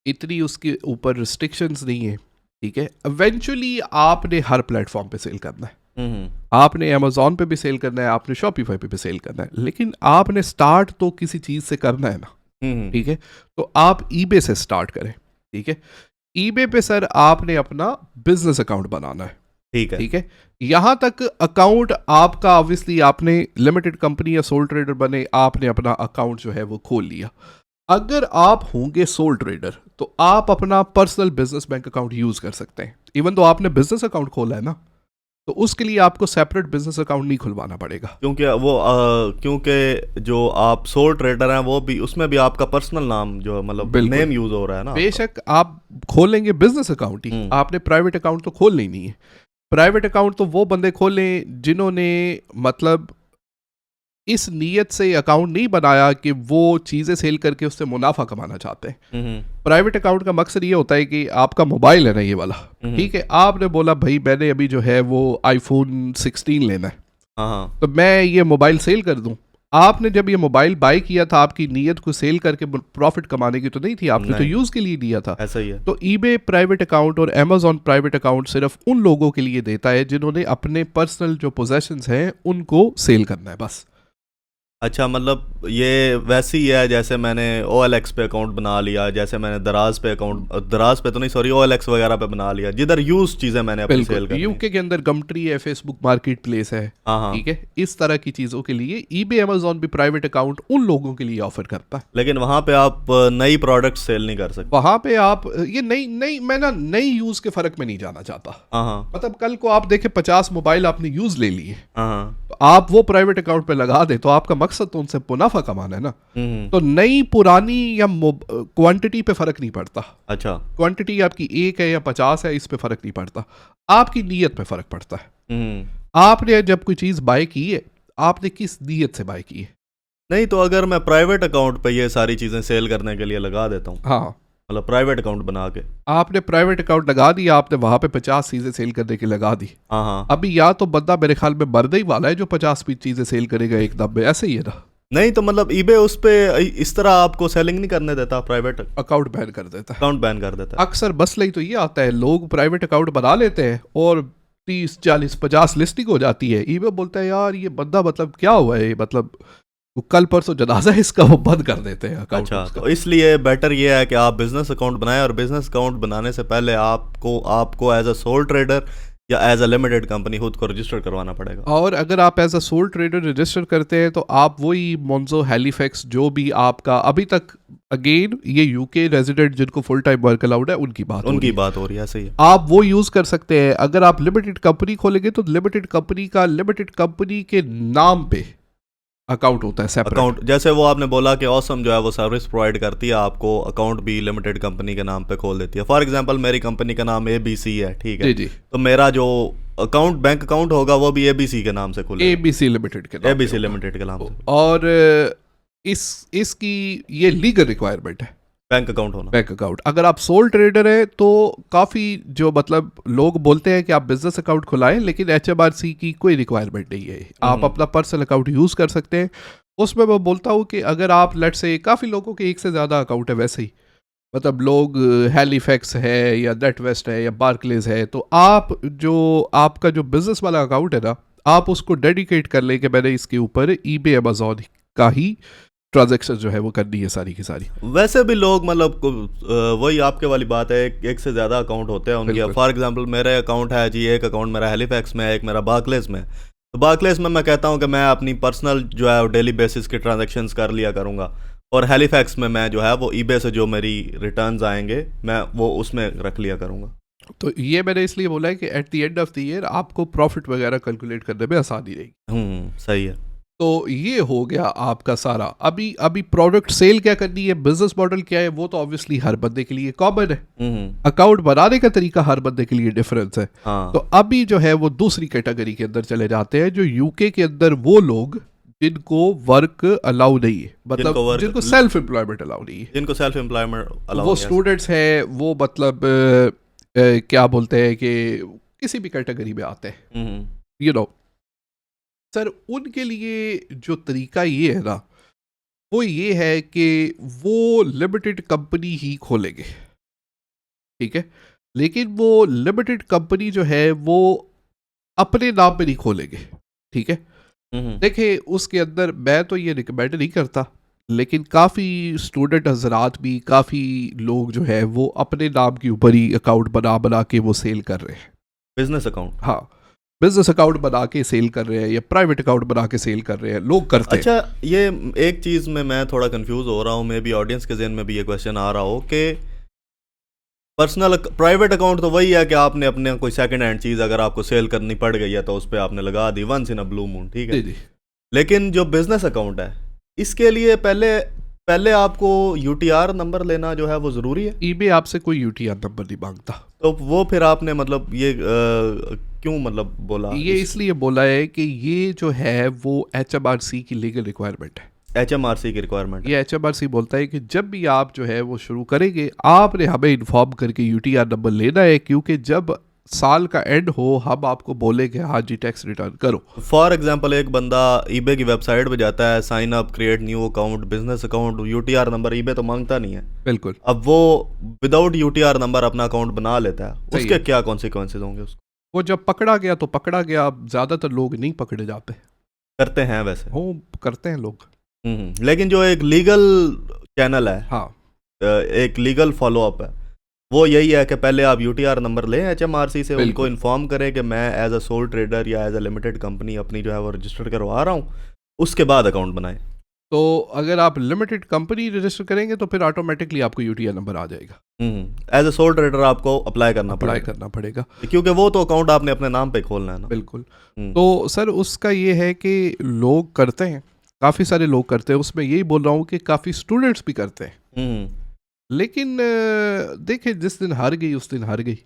इतनी उसके ऊपर रिस्ट्रिक्शंस नहीं है, ठीक है। इवेंचुअली आपने हर प्लेटफॉर्म पे सेल करना है, आपने अमेज़ॉन पे भी सेल करना है, आपने शॉपिफाई पे भी सेल करना है, लेकिन आपने स्टार्ट तो किसी चीज़ से करना है ना, ठीक है। तो आप eBay से स्टार्ट करें, ठीक है। eBay पे सर आपने अपना बिजनेस अकाउंट बनाना है, ठीक है। यहाँ तक अकाउंट आपका ऑब्वियसली आपने लिमिटेड कंपनी या सोल ट्रेडर बने, आपने अपना अकाउंट जो है वो खोल लिया। अगर आप होंगे सोल ट्रेडर तो आप अपना personal business bank account use कर सकते हैं। इवन तो आपने बिजनेस अकाउंट खोला है ना, तो उसके लिए आपको सेपरेट बिजनेस अकाउंट नहीं खुलवाना पड़ेगा, क्योंकि जो आप सोल ट्रेडर हैं वो भी, उसमें भी आपका पर्सनल नाम जो मतलब नेम यूज हो रहा है ना। बेशक आप खोलेंगे बिजनेस अकाउंट ही, आपने प्राइवेट अकाउंट तो खोलना ही नहीं है। प्राइवेट अकाउंट तो वो बंदे खोलें जिन्होंने मतलब इस नीयत से अकाउंट नहीं बनाया कि वो चीज़ें सेल करके उससे मुनाफा कमाना चाहते हैं। प्राइवेट अकाउंट का मकसद ये होता है कि आपका मोबाइल है ना ये वाला, ठीक है, आपने बोला भाई मैंने अभी जो है वो iPhone 16 लेना है, तो मैं ये मोबाइल सेल कर दूं। आपने जब ये मोबाइल बाय किया था आपकी नीयत को सेल करके प्रॉफिट कमाने की तो नहीं थी, आपने तो यूज़ के लिए लिया था। ऐसा ही है। तो eBay प्राइवेट अकाउंट और Amazon प्राइवेट अकाउंट सिर्फ उन लोगों के लिए देता है जिन्होंने अपने पर्सनल जो पोजेशंस हैं उनको सेल करना है बस। अच्छा, मतलब ये वैसे ही है जैसे मैंने OLX पे अकाउंट बना लिया, जैसे मैंने दराज पे तो नहीं सॉरी OLX वगैरह पे बना लिया, जिधर यूज चीजें मैंने अपनी सेल करनी। यूके के अंदर गमट्री है, फेसबुक मार्केट प्लेस है, ठीक है, इस तरह की चीजों के लिए eBay Amazon भी प्राइवेट अकाउंट उन लोगों के लिए ऑफर करता है। लेकिन वहां पे आप नई प्रोडक्ट सेल नहीं कर सकते। वहां पे आप ये मैं ना नई यूज के फर्क में नहीं जाना चाहता। मतलब कल को आप देखे 50 मोबाइल आपने यूज ले लिए, तो आप वो प्राइवेट अकाउंट पे लगा दे तो आपका मकसद तो उनसे मुनाफा कमाना है ना। तो नई पुरानी या क्वांटिटी पे फर्क नहीं पड़ता। अच्छा, क्वांटिटी आपकी 1 है या 50 है इस पे फर्क नहीं पड़ता, आपकी नीयत पे फर्क पड़ता है। आपने जब कोई चीज बाय की है आपने किस नीयत से बाय की है। नहीं तो अगर मैं प्राइवेट अकाउंट पे ये सारी चीजें सेल करने के लिए लगा देता हूँ, हाँ मतलब प्राइवेट अकाउंट बना के, आपने प्राइवेट अकाउंट लगा दिया, आपने वहां पे 50 चीजें सेल करने की लगा दी। अभी या तो बंदा मेरे ख्याल में मरने ही वाला है जो 50 चीजें सेल करेगा एकदम में, ऐसे ही है ना। नहीं तो मतलब eBay उस पे इस तरह आपको सेलिंग नहीं करने देता, प्राइवेट अकाउंट बैन कर देता है। अकाउंट बैन कर देता है। अक्सर मसला ही तो ये आता है, लोग प्राइवेट अकाउंट बना लेते हैं और 30 40 50 लिस्टिंग हो जाती है। eBay बोलता है यार ये बंदा मतलब क्या हुआ है, मतलब वो कल परसों जनाजा है इसका, वो बंद कर देते हैं अकाउंट। अच्छा, तो इसलिए बेटर ये है कि आप बिजनेस अकाउंट बनाएं, और बिजनेस अकाउंट बनाने से पहले आपको एज अ सोल ट्रेडर या एज अ लिमिटेड कंपनी खुद को रजिस्टर करवाना पड़ेगा। और अगर आप as a sole trader register करते हैं तो आप वही मोन्जो हैलीफैक्स जो भी आपका अभी तक, अगेन ये यूके रेजिडेंट जिनको फुल टाइम वर्क अलाउड है उनकी बात हो रही है, सही है। आप वो यूज कर सकते हैं। अगर आप लिमिटेड कंपनी खोलेंगे तो लिमिटेड कंपनी के नाम पे अकाउंट होता है सेपरेट अकाउंट। जैसे वो आपने बोला कि ऑसम जो है वो सर्विस प्रोवाइड करती है, आपको अकाउंट भी लिमिटेड कंपनी के नाम पे खोल देती है। फॉर एग्जांपल मेरी कंपनी का नाम ABC है, ठीक है जी। तो मेरा जो अकाउंट बैंक अकाउंट होगा वो भी ABC के नाम से खुलेगा, ABC लिमिटेड के नाम से। और इसकी ये लीगल रिक्वायरमेंट है बैंक अकाउंट। अगर आप सोल ट्रेडर है तो काफ़ी जो मतलब लोग बोलते हैं कि आप बिजनेस अकाउंट खुलाएं, लेकिन HMRC की कोई रिक्वायरमेंट नहीं है। आप अपना पर्सनल अकाउंट यूज़ कर सकते हैं। उसमें मैं बोलता हूँ कि अगर आप लेट से काफ़ी लोगों के एक से ज़्यादा अकाउंट है वैसे ही, मतलब लोग हैलीफैक्स है या नेटवेस्ट है या बार्कलेज है, तो आपका जो बिजनेस वाला अकाउंट है ना, आप उसको डेडिकेट कर लें कि मैंने इसके ऊपर eBay अमेजोन का ही ट्रांजैक्शन जो है वो करनी है सारी की सारी। वैसे भी लोग मतलब वही आपके वाली बात है, एक से ज़्यादा अकाउंट होते हैं उनके। फॉर एग्जांपल मेरे अकाउंट है जी, एक अकाउंट मेरा हैलीफैक्स में है, एक मेरा बार्कलेज में। तो बार्कलेज में मैं कहता हूँ कि मैं अपनी पर्सनल जो है डेली बेसिस के ट्रांजैक्शंस कर लिया करूँगा, और हैलीफैक्स में मैं जो है वो eBay से जो मेरी रिटर्न्स आएंगे मैं वो उसमें रख लिया करूँगा। तो ये मैंने इसलिए बोला है कि eight the end of the year आपको प्रॉफिट वगैरह कैलकुलेट करने में आसानी रहेगी। सही है। तो ये हो गया आपका सारा। अभी प्रोडक्ट सेल क्या करनी है, बिजनेस मॉडल क्या है, वो तो ऑब्वियसली हर बंदे के लिए कॉमन है। अकाउंट बनाने का तरीका हर बंदे के लिए डिफरेंस है। तो अभी जो है वो दूसरी कैटेगरी के अंदर चले जाते हैं, जो यूके के अंदर वो लोग जिनको वर्क अलाउ नहीं है, मतलब जिनको सेल्फ एम्प्लॉयमेंट अलाउ नहीं है, जिनको सेल्फ एम्प्लॉयमेंट अलाउ, वो स्टूडेंट्स हैं, वो मतलब क्या बोलते हैं कि किसी भी कैटेगरी में आते हैं, यू नो सर। उनके लिए जो तरीका ये है ना, वो ये है कि वो लिमिटेड कंपनी ही खोलेंगे, ठीक है, लेकिन वो लिमिटेड कंपनी जो है वो अपने नाम पे नहीं खोलेंगे, ठीक है। देखिए उसके अंदर मैं तो ये रिकमेंड नहीं करता, लेकिन काफ़ी स्टूडेंट हजरात भी, काफ़ी लोग जो है वो अपने नाम के ऊपर ही अकाउंट बना के वो सेल कर रहे हैं, बिजनेस अकाउंट। हाँ, बिजनेस अकाउंट बना के सेल कर रहे हैं या प्राइवेट अकाउंट बना के सेल कर रहे हैं, लोग करते हैं। अच्छा, ये एक चीज़ में मैं थोड़ा कंफ्यूज हो रहा हूँ, मे बी ऑडियंस के जहन में भी ये क्वेश्चन आ रहा हो कि पर्सनल प्राइवेट अकाउंट तो वही है कि आपने अपने कोई सेकंड हैंड चीज़ अगर आपको सेल करनी पड़ गई है तो उस पर आपने लगा दी, once in a blue moon, ठीक है। लेकिन जो बिजनेस अकाउंट है इसके लिए पहले आपको UTR नंबर लेना जो है वो ज़रूरी है। eBay आपसे कोई UTR नंबर नहीं मांगता। तो वो फिर आपने मतलब ये क्यों मतलब बोला? ये इसलिए बोला है कि ये जो है वो HMRC की लीगल रिक्वायरमेंट है। HMRC की रिक्वायरमेंट, ये HMRC बोलता है कि जब भी आप जो है वो शुरू करेंगे, आपने हमें इन्फॉर्म करके UTR नंबर लेना है, क्योंकि जब साल का एंड हो हम आपको बोले कि हाँ जी टैक्स रिटर्न करो। फॉर एग्जांपल एक बंदा eBay की वेबसाइट पे जाता है, sign up, create new account, business account, UTR number eBay तो मांगता नहीं है। बिल्कुल। अब वो विदाउट UTR नंबर अपना अकाउंट बना लेता है, उसके क्या कॉन्सिक्वेंसेज होंगे उसको? वो जब पकड़ा गया तो पकड़ा गया। ज़्यादातर लोग नहीं पकड़े जाते, करते हैं वैसे, हो करते हैं लोग। लेकिन जो एक लीगल चैनल है, हाँ, एक लीगल फॉलोअप है, वो यही है कि पहले आप UTR नंबर लें HMRC से, उनको इन्फॉर्म करें कि मैं एज अ सोल ट्रेडर या एज अ लिमिटेड कंपनी अपनी जो है वो रजिस्टर करवा रहा हूँ, उसके बाद अकाउंट बनाएं। तो अगर आप लिमिटेड कंपनी रजिस्टर करेंगे तो फिर ऑटोमेटिकली आपको UTR नंबर आ जाएगा। एज अ सोल ट्रेडर आपको अप्लाई करना पड़ेगा, क्योंकि वो तो अकाउंट आपने अपने नाम पे खोलना है ना। बिल्कुल। तो सर उसका ये है कि लोग करते हैं, काफ़ी सारे लोग करते हैं, उसमें यही बोल रहा हूँ कि काफ़ी स्टूडेंट्स भी करते हैं। लेकिन देखिए जिस दिन हार गई उस दिन हार गई।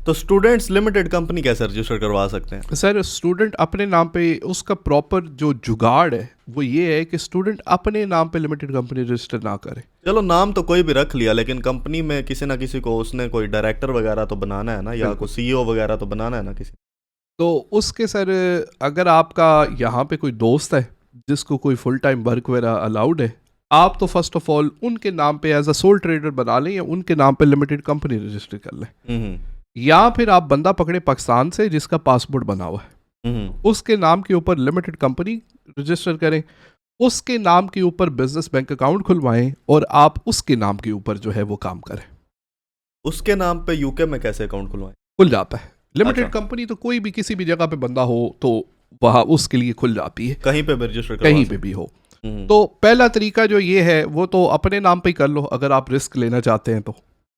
तो स्टूडेंट्स लिमिटेड कंपनी कैसे रजिस्टर करवा सकते हैं? सर स्टूडेंट अपने नाम पे, उसका प्रॉपर जो जुगाड़ है वो ये है कि स्टूडेंट अपने नाम पे लिमिटेड कंपनी रजिस्टर ना करे। चलो नाम तो कोई भी रख लिया, लेकिन कंपनी में किसी ना किसी को उसने कोई डायरेक्टर वगैरह तो बनाना है ना, या कोई CEO वगैरह तो बनाना है ना किसी। तो उसके सर अगर आपका यहाँ पे कोई दोस्त है जिसको कोई फुल टाइम वर्क वगैरह अलाउड है, आप तो फर्स्ट ऑफ ऑल उनके नाम पे एज अ सोल ट्रेडर बना लें या उनके नाम पे लिमिटेड कंपनी रजिस्टर कर लें। या फिर आप बंदा पकड़े पाकिस्तान से जिसका पासपोर्ट बना हुआ है, उसके नाम के ऊपर लिमिटेड कंपनी रजिस्टर करें, उसके नाम के ऊपर बिजनेस बैंक अकाउंट खुलवाएं और आप उसके नाम के ऊपर जो है वो काम करें। उसके नाम पे यूके में कैसे अकाउंट खुलवाएं? खुल जाता है। लिमिटेड अच्छा। कंपनी तो कोई भी किसी भी जगह पे बंदा हो तो वहाँ उसके लिए खुल जाती है, कहीं पे भी रजिस्टर करवा कहीं सकते पे भी हो। हैं। तो पहला तरीका जो ये है वो तो अपने नाम पे ही कर लो अगर आप रिस्क लेना चाहते हैं तो,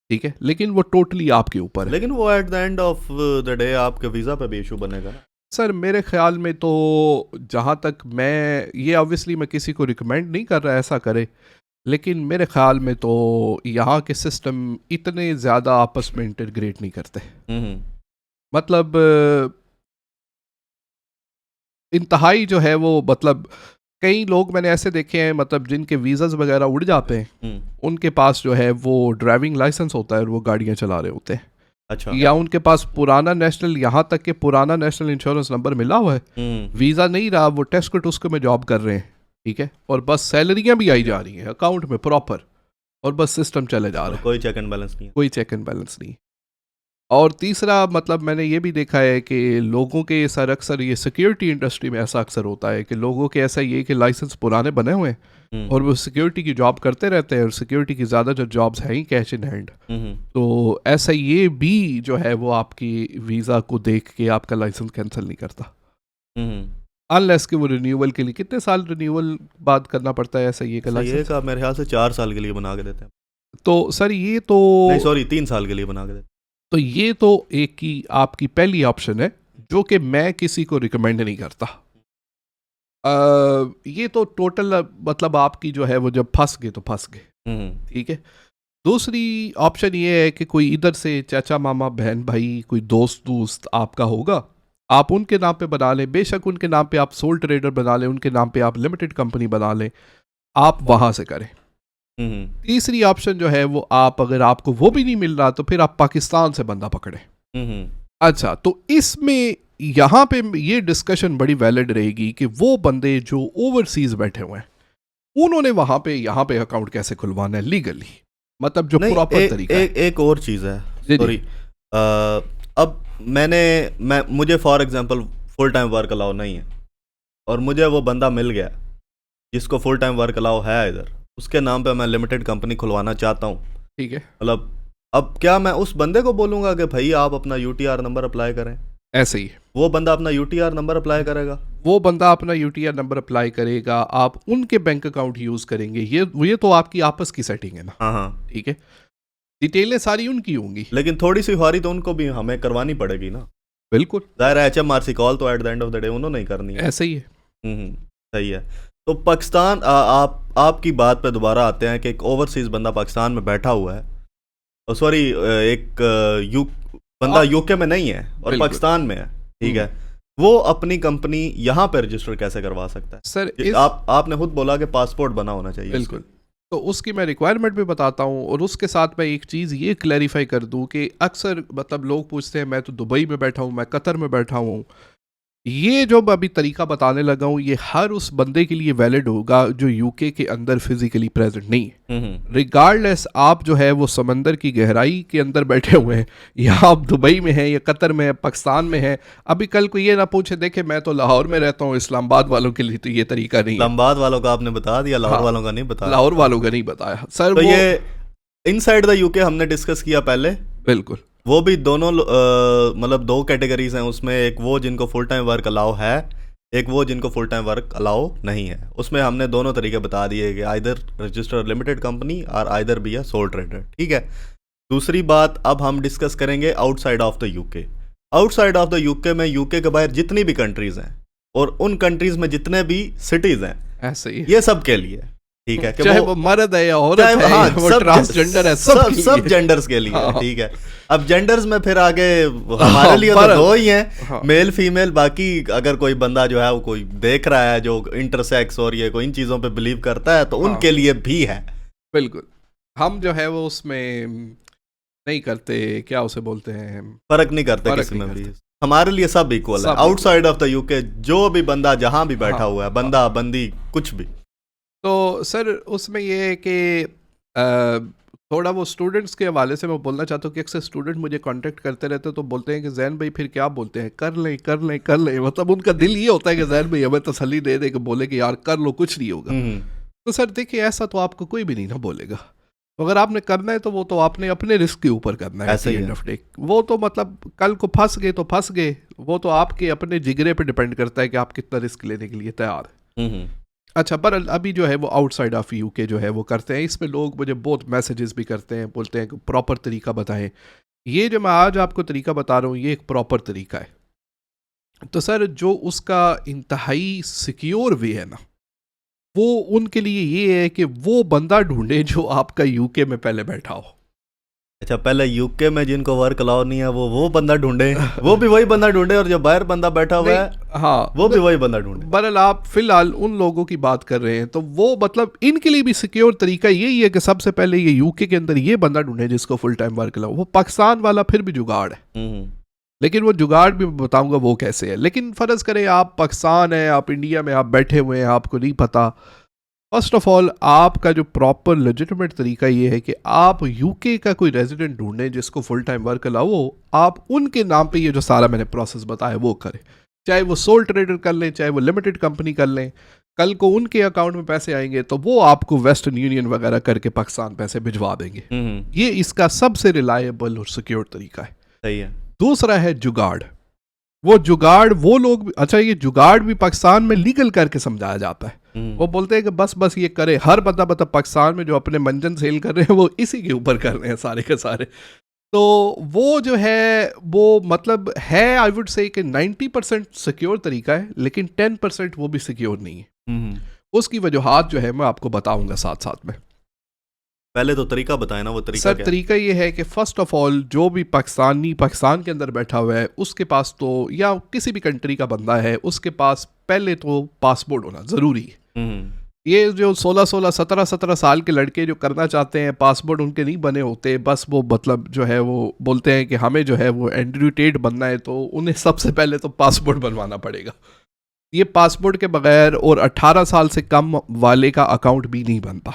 ठीक है, लेकिन वो टोटली आपके ऊपर है। लेकिन वो eight the end of the day आपके वीज़ा पे भी इशू बनेगा ना? सर मेरे ख्याल में तो जहाँ तक मैं, ये ऑब्वियसली मैं किसी को रिकमेंड नहीं कर रहा ऐसा करे, लेकिन मेरे ख्याल में तो यहाँ के सिस्टम इतने ज़्यादा आपस में इंटीग्रेट नहीं करते। मतलब इंतहाई जो है वो, मतलब कई लोग मैंने ऐसे देखे हैं मतलब जिनके वीज़ाज वगैरह उड़ जाते हैं, उनके पास जो है वो ड्राइविंग लाइसेंस होता है और वो गाड़ियाँ चला रहे होते हैं। अच्छा। या उनके पास पुराना नेशनल, यहाँ तक कि पुराना नेशनल इंश्योरेंस नंबर मिला हुआ है, वीज़ा नहीं रहा, वो टेस्ट टुस्क में जॉब कर रहे हैं, ठीक है, और बस सैलरियाँ भी आई जा रही हैं अकाउंट में प्रॉपर, और बस सिस्टम चले जा रहा है, कोई चेक एंड बैलेंस नहीं है। कोई चेक एंड बैलेंस नहीं। और तीसरा मतलब मैंने ये भी देखा है कि लोगों के सर अक्सर ये सिक्योरिटी इंडस्ट्री में ऐसा अक्सर होता है कि लोगों के ऐसा ये कि लाइसेंस पुराने बने हुए हैं और वो सिक्योरिटी की जॉब करते रहते हैं, और सिक्योरिटी की ज़्यादातर जॉब्स हैं ही कैश इन हैंड। तो ऐसा ये भी जो है वो आपकी वीज़ा को देख के आपका लाइसेंस कैंसिल नहीं करता, अनलेस कि वो रिन्यूअल के लिए कितने साल रिन्यूअल बाद करना पड़ता है ऐसा ये का लाइसेंस? ये का मेरे ख्याल से 4 साल के लिए बना के देते हैं। तो सर ये तो नहीं सॉरी 3 साल के लिए बना के देते हैं। तो ये तो एक की आपकी पहली ऑप्शन है जो कि मैं किसी को रिकमेंड नहीं करता। ये तो टोटल मतलब आपकी जो है वो जब फंस गए तो फंस गए, ठीक है। दूसरी ऑप्शन ये है कि कोई इधर से चाचा मामा बहन भाई कोई दोस्त आपका होगा, आप उनके नाम पे बना लें, बेशक उनके नाम पे आप सोल ट्रेडर बना लें, उनके नाम पे आप लिमिटेड कंपनी बना लें, आप वहाँ से करें। तीसरी ऑप्शन जो है वो आप, अगर आपको वो भी नहीं मिल रहा तो फिर आप पाकिस्तान से बंदा पकड़े। अच्छा, तो इसमें यहाँ पे ये डिस्कशन बड़ी वैलिड रहेगी कि वो बंदे जो ओवरसीज बैठे हुए हैं उन्होंने वहाँ पे यहाँ पे अकाउंट कैसे खुलवाना है लीगली, मतलब जो प्रॉपर तरीका है। एक और चीज़ है, सॉरी, अब मुझे for example full time work allow नहीं है और मुझे वो बंदा मिल गया जिसको फुल टाइम वर्क अलाउ है इधर, उसके नाम पे मैं लिमिटेड कंपनी खुलवाना चाहता हूँ, ठीक है, मतलब अब क्या मैं उस बंदे को बोलूँगा कि भाई आप अपना यूटीआर नंबर अप्लाई करें? ऐसे ही वो बंदा अपना यूटीआर नंबर अप्लाई करेगा, वो बंदा अपना यूटीआर नंबर अप्लाई करेगा, आप उनके बैंक अकाउंट यूज़ करेंगे, ये तो आपकी आपस की सेटिंग है ना। हाँ, ठीक है, डिटेलें सारी उनकी होंगी, लेकिन थोड़ी सी फारी तो उनको भी हमें करवानी पड़ेगी ना। बिल्कुल, दायरा HMRC कॉल तो eight the end of the day उन्होंने ही करनी है। ऐसे ही है। सही है। तो पाकिस्तान, आपकी बात पे दोबारा आते हैं कि एक ओवरसीज बंदा पाकिस्तान में बैठा हुआ है, सॉरी एक बंदा यूके में नहीं है और पाकिस्तान में है, ठीक है, वो अपनी कंपनी यहाँ पे रजिस्टर कैसे करवा सकता है? सर आपने खुद बोला कि पासपोर्ट बना होना चाहिए। बिल्कुल, तो उसकी मैं रिक्वायरमेंट भी बताता हूँ, और उसके साथ मैं एक चीज़ ये क्लैरिफाई कर दूँ कि अक्सर मतलब लोग पूछते हैं मैं तो दुबई में बैठा हूँ, मैं कतर में बैठा हूँ, ये जो अभी तरीका बताने लगा हूँ ये हर उस बंदे के लिए वैलिड होगा जो यूके के अंदर फिजिकली प्रेजेंट नहीं है। रिगार्डलेस आप जो है वो समंदर की गहराई के अंदर बैठे हुए हैं, या आप दुबई में हैं या कतर में है, पाकिस्तान में है, अभी कल को ये ना पूछे देखे मैं तो लाहौर में रहता हूँ, इस्लामाबाद वालों के लिए तो ये तरीका नहीं है। इस्लामाबाद वालों का आपने बता दिया, लाहौर वालों का नहीं बताया। लाहौर वालों का नहीं बताया सर। तो ये इनसाइड द यूके हमने डिस्कस किया पहले। बिल्कुल, वो भी दोनों मतलब 2 कैटेगरीज हैं उसमें, एक वो जिनको फुल टाइम वर्क अलाउ है, एक वो जिनको फुल टाइम वर्क अलाउ नहीं है। उसमें हमने दोनों तरीके बता दिए कि आइदर रजिस्टर लिमिटेड कंपनी और either be a sole trader, ठीक है। दूसरी बात अब हम डिस्कस करेंगे outside of the UK. Outside of the UK में यूके के बाहर जितनी भी कंट्रीज हैं और उन कंट्रीज में जितने भी सिटीज हैं, ऐसे ही ये सब के लिए, ठीक है, चाहे वो मर्द है या औरत है, हाँ, वो ट्रांसजेंडर है, सब जेंडर्स के लिए, हाँ, ठीक है। अब जेंडर्स में फिर आगे हमारे लिए तो 2 ही हैं, हाँ, मेल फीमेल। बाकी अगर कोई बंदा जो है वो कोई देख रहा है जो इंटरसेक्स और ये कोई इन चीज़ों पे बिलीव करता है तो उनके लिए भी है। बिल्कुल, हम जो है वो उसमें नहीं करते, क्या उसे बोलते हैं, फर्क नहीं करते किसी में भी, हमारे लिए सब इक्वल है। आउटसाइड ऑफ द यूके जो भी बंदा जहाँ भी बैठा हुआ है, बंदा बंदी कुछ भी, तो सर उसमें ये है कि थोड़ा वो स्टूडेंट्स के हवाले से मैं बोलना चाहता हूँ कि अक्सर स्टूडेंट मुझे कांटेक्ट करते रहते हैं तो बोलते हैं कि जैन भाई फिर क्या बोलते हैं, कर लें कर लें कर लें, मतलब उनका दिल ये होता है कि जैन भाई हमें तसल्ली दे दे कि बोले कि यार कर लो कुछ नहीं होगा। तो सर देखिए ऐसा तो आपको कोई भी नहीं ना बोलेगा, अगर आपने करना है तो वो तो आपने अपने रिस्क के ऊपर करना है। ऐसा ही एंड ऑफ डे वो तो मतलब कल को फंस गए तो फंस गए, वो तो आपके अपने जिगरे पे डिपेंड करता है कि आप कितना रिस्क लेने के लिए तैयार है। अच्छा पर अभी जो है वो आउटसाइड ऑफ यूके जो है वो करते हैं, इसमें लोग मुझे बहुत मैसेजेस भी करते हैं, बोलते हैं कि प्रॉपर तरीका बताएं। ये जो मैं आज आपको तरीका बता रहा हूँ ये एक प्रॉपर तरीका है। तो सर जो उसका इंतहाई सिक्योर वे है ना, वो उनके लिए ये है कि वो बंदा ढूंढे जो आपका यूके में पहले बैठा हो। अच्छा, पहले यूके में जिनको वर्क अलाउ नहीं है वो बंदा ढूंढे, वो भी वही बंदा ढूंढे, और जो बाहर बंदा बैठा हुआ है हाँ वो भी वही बंदा ढूंढे। बहरहाल आप फिलहाल उन लोगों की बात कर रहे हैं, तो वो मतलब इनके लिए भी सिक्योर तरीका यही है कि सबसे पहले ये यूके के अंदर ये बंदा ढूंढे जिसको फुल टाइम वर्क अलाउ। वो पाकिस्तान वाला फिर भी जुगाड़ है, लेकिन वो जुगाड़ भी बताऊंगा वो कैसे है। लेकिन फ़र्ज़ करें आप पाकिस्तान है, आप इंडिया में आप बैठे हुए हैं, आपको नहीं पता। फर्स्ट ऑफ ऑल आपका जो प्रॉपर लेजिटिमेट तरीका ये है कि आप यूके का कोई रेजिडेंट ढूंढें जिसको फुल टाइम वर्क अलाउ हो, आप उनके नाम पे ये जो सारा मैंने प्रोसेस बताया वो करें, चाहे वो सोल ट्रेडर कर लें, चाहे वो लिमिटेड कंपनी कर लें। कल को उनके अकाउंट में पैसे आएंगे तो वो आपको वेस्टर्न यूनियन वगैरह करके पाकिस्तान पैसे भिजवा देंगे। ये इसका सबसे रिलायबल और सिक्योर तरीका है। सही है। दूसरा है जुगाड़। वो जुगाड़ वो लोग, अच्छा ये जुगाड़ भी पाकिस्तान में लीगल करके समझाया जाता है। वो बोलते हैं कि बस ये करे, हर बंदा मतलब पाकिस्तान में जो अपने मंजन सेल कर रहे हैं वो इसी के ऊपर कर रहे हैं सारे के सारे। तो वो जो है वो मतलब है आई वुड से कि 90% सिक्योर तरीका है, लेकिन 10% वो भी सिक्योर नहीं है। उसकी वजूहात जो है मैं आपको बताऊंगा साथ साथ में। पहले तो तरीका बताए ना, वो तरीका सर क्या तरीका ये है कि फ़र्स्ट ऑफ ऑल जो भी पाकिस्तानी पाकिस्तान के अंदर बैठा हुआ है उसके पास तो, या किसी भी कंट्री का बंदा है उसके पास पहले तो पासपोर्ट होना ज़रूरी है। ये जो 16-16, 17-17 साल के लड़के जो करना चाहते हैं, पासपोर्ट उनके नहीं बने होते, बस वो मतलब जो है वो बोलते हैं कि हमें जो है वो एंड्रूटेड बनना है, तो उन्हें सबसे पहले तो पासपोर्ट बनवाना पड़ेगा। ये पासपोर्ट के बगैर और 18 साल से कम वाले का अकाउंट भी नहीं बनता।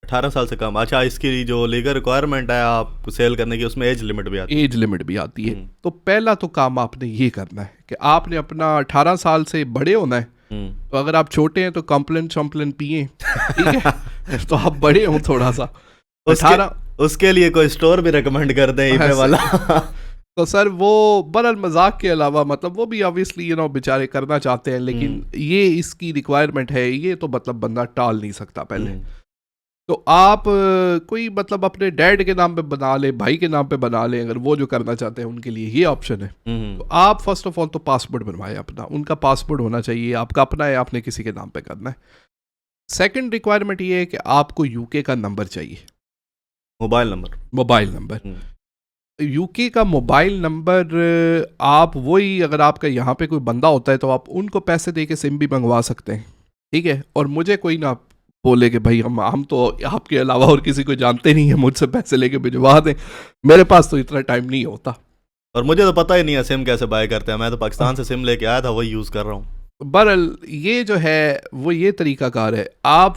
18 साल से कम? अच्छा, इसकी जो लीगल रिक्वायरमेंट है आप सेल करने की, उसमें एज लिमिट भी आती है? एज लिमिट भी आती है। तो पहला तो काम आपने ये करना है कि आपने अपना 18 साल से बड़े होना है। तो अगर आप छोटे हैं तो कॉम्प्लेन शॉम्प्लेन पिए, ठीक है तो आप बड़े हो थोड़ा सा। उसके लिए कोई स्टोर भी रिकमेंड कर दें ईबे वाला। तो सर वो बरल मजाक के अलावा मतलब वो भी ऑब्वियसली बेचारे करना चाहते हैं, लेकिन ये इसकी रिक्वायरमेंट है, ये तो मतलब बंदा टाल नहीं सकता पहले। तो आप कोई मतलब अपने डैड के नाम पे बना ले, भाई के नाम पे बना ले, अगर वो जो करना चाहते हैं उनके लिए ये ऑप्शन है। तो आप फर्स्ट ऑफ ऑल तो पासपोर्ट बनवाएं अपना, उनका पासपोर्ट होना चाहिए, आपका अपना है, आपने किसी के नाम पे करना है। सेकंड रिक्वायरमेंट ये है कि आपको यूके का नंबर चाहिए, मोबाइल नंबर। यूके का मोबाइल नंबर आप वही, अगर आपका यहाँ पे कोई बंदा होता है तो आप उनको पैसे दे के सिम भी मंगवा सकते हैं, ठीक है। और मुझे कोई ना बोले कि भाई हम तो आपके अलावा और किसी को जानते नहीं है, मुझसे पैसे लेके भिजवा दें, मेरे पास तो इतना टाइम नहीं होता। और मुझे तो पता ही नहीं है सिम कैसे बाय करते हैं, मैं तो पाकिस्तान से सिम लेके आया था, वही यूज़ कर रहा हूँ। बहरहाल ये जो है वो ये तरीकाकार है, आप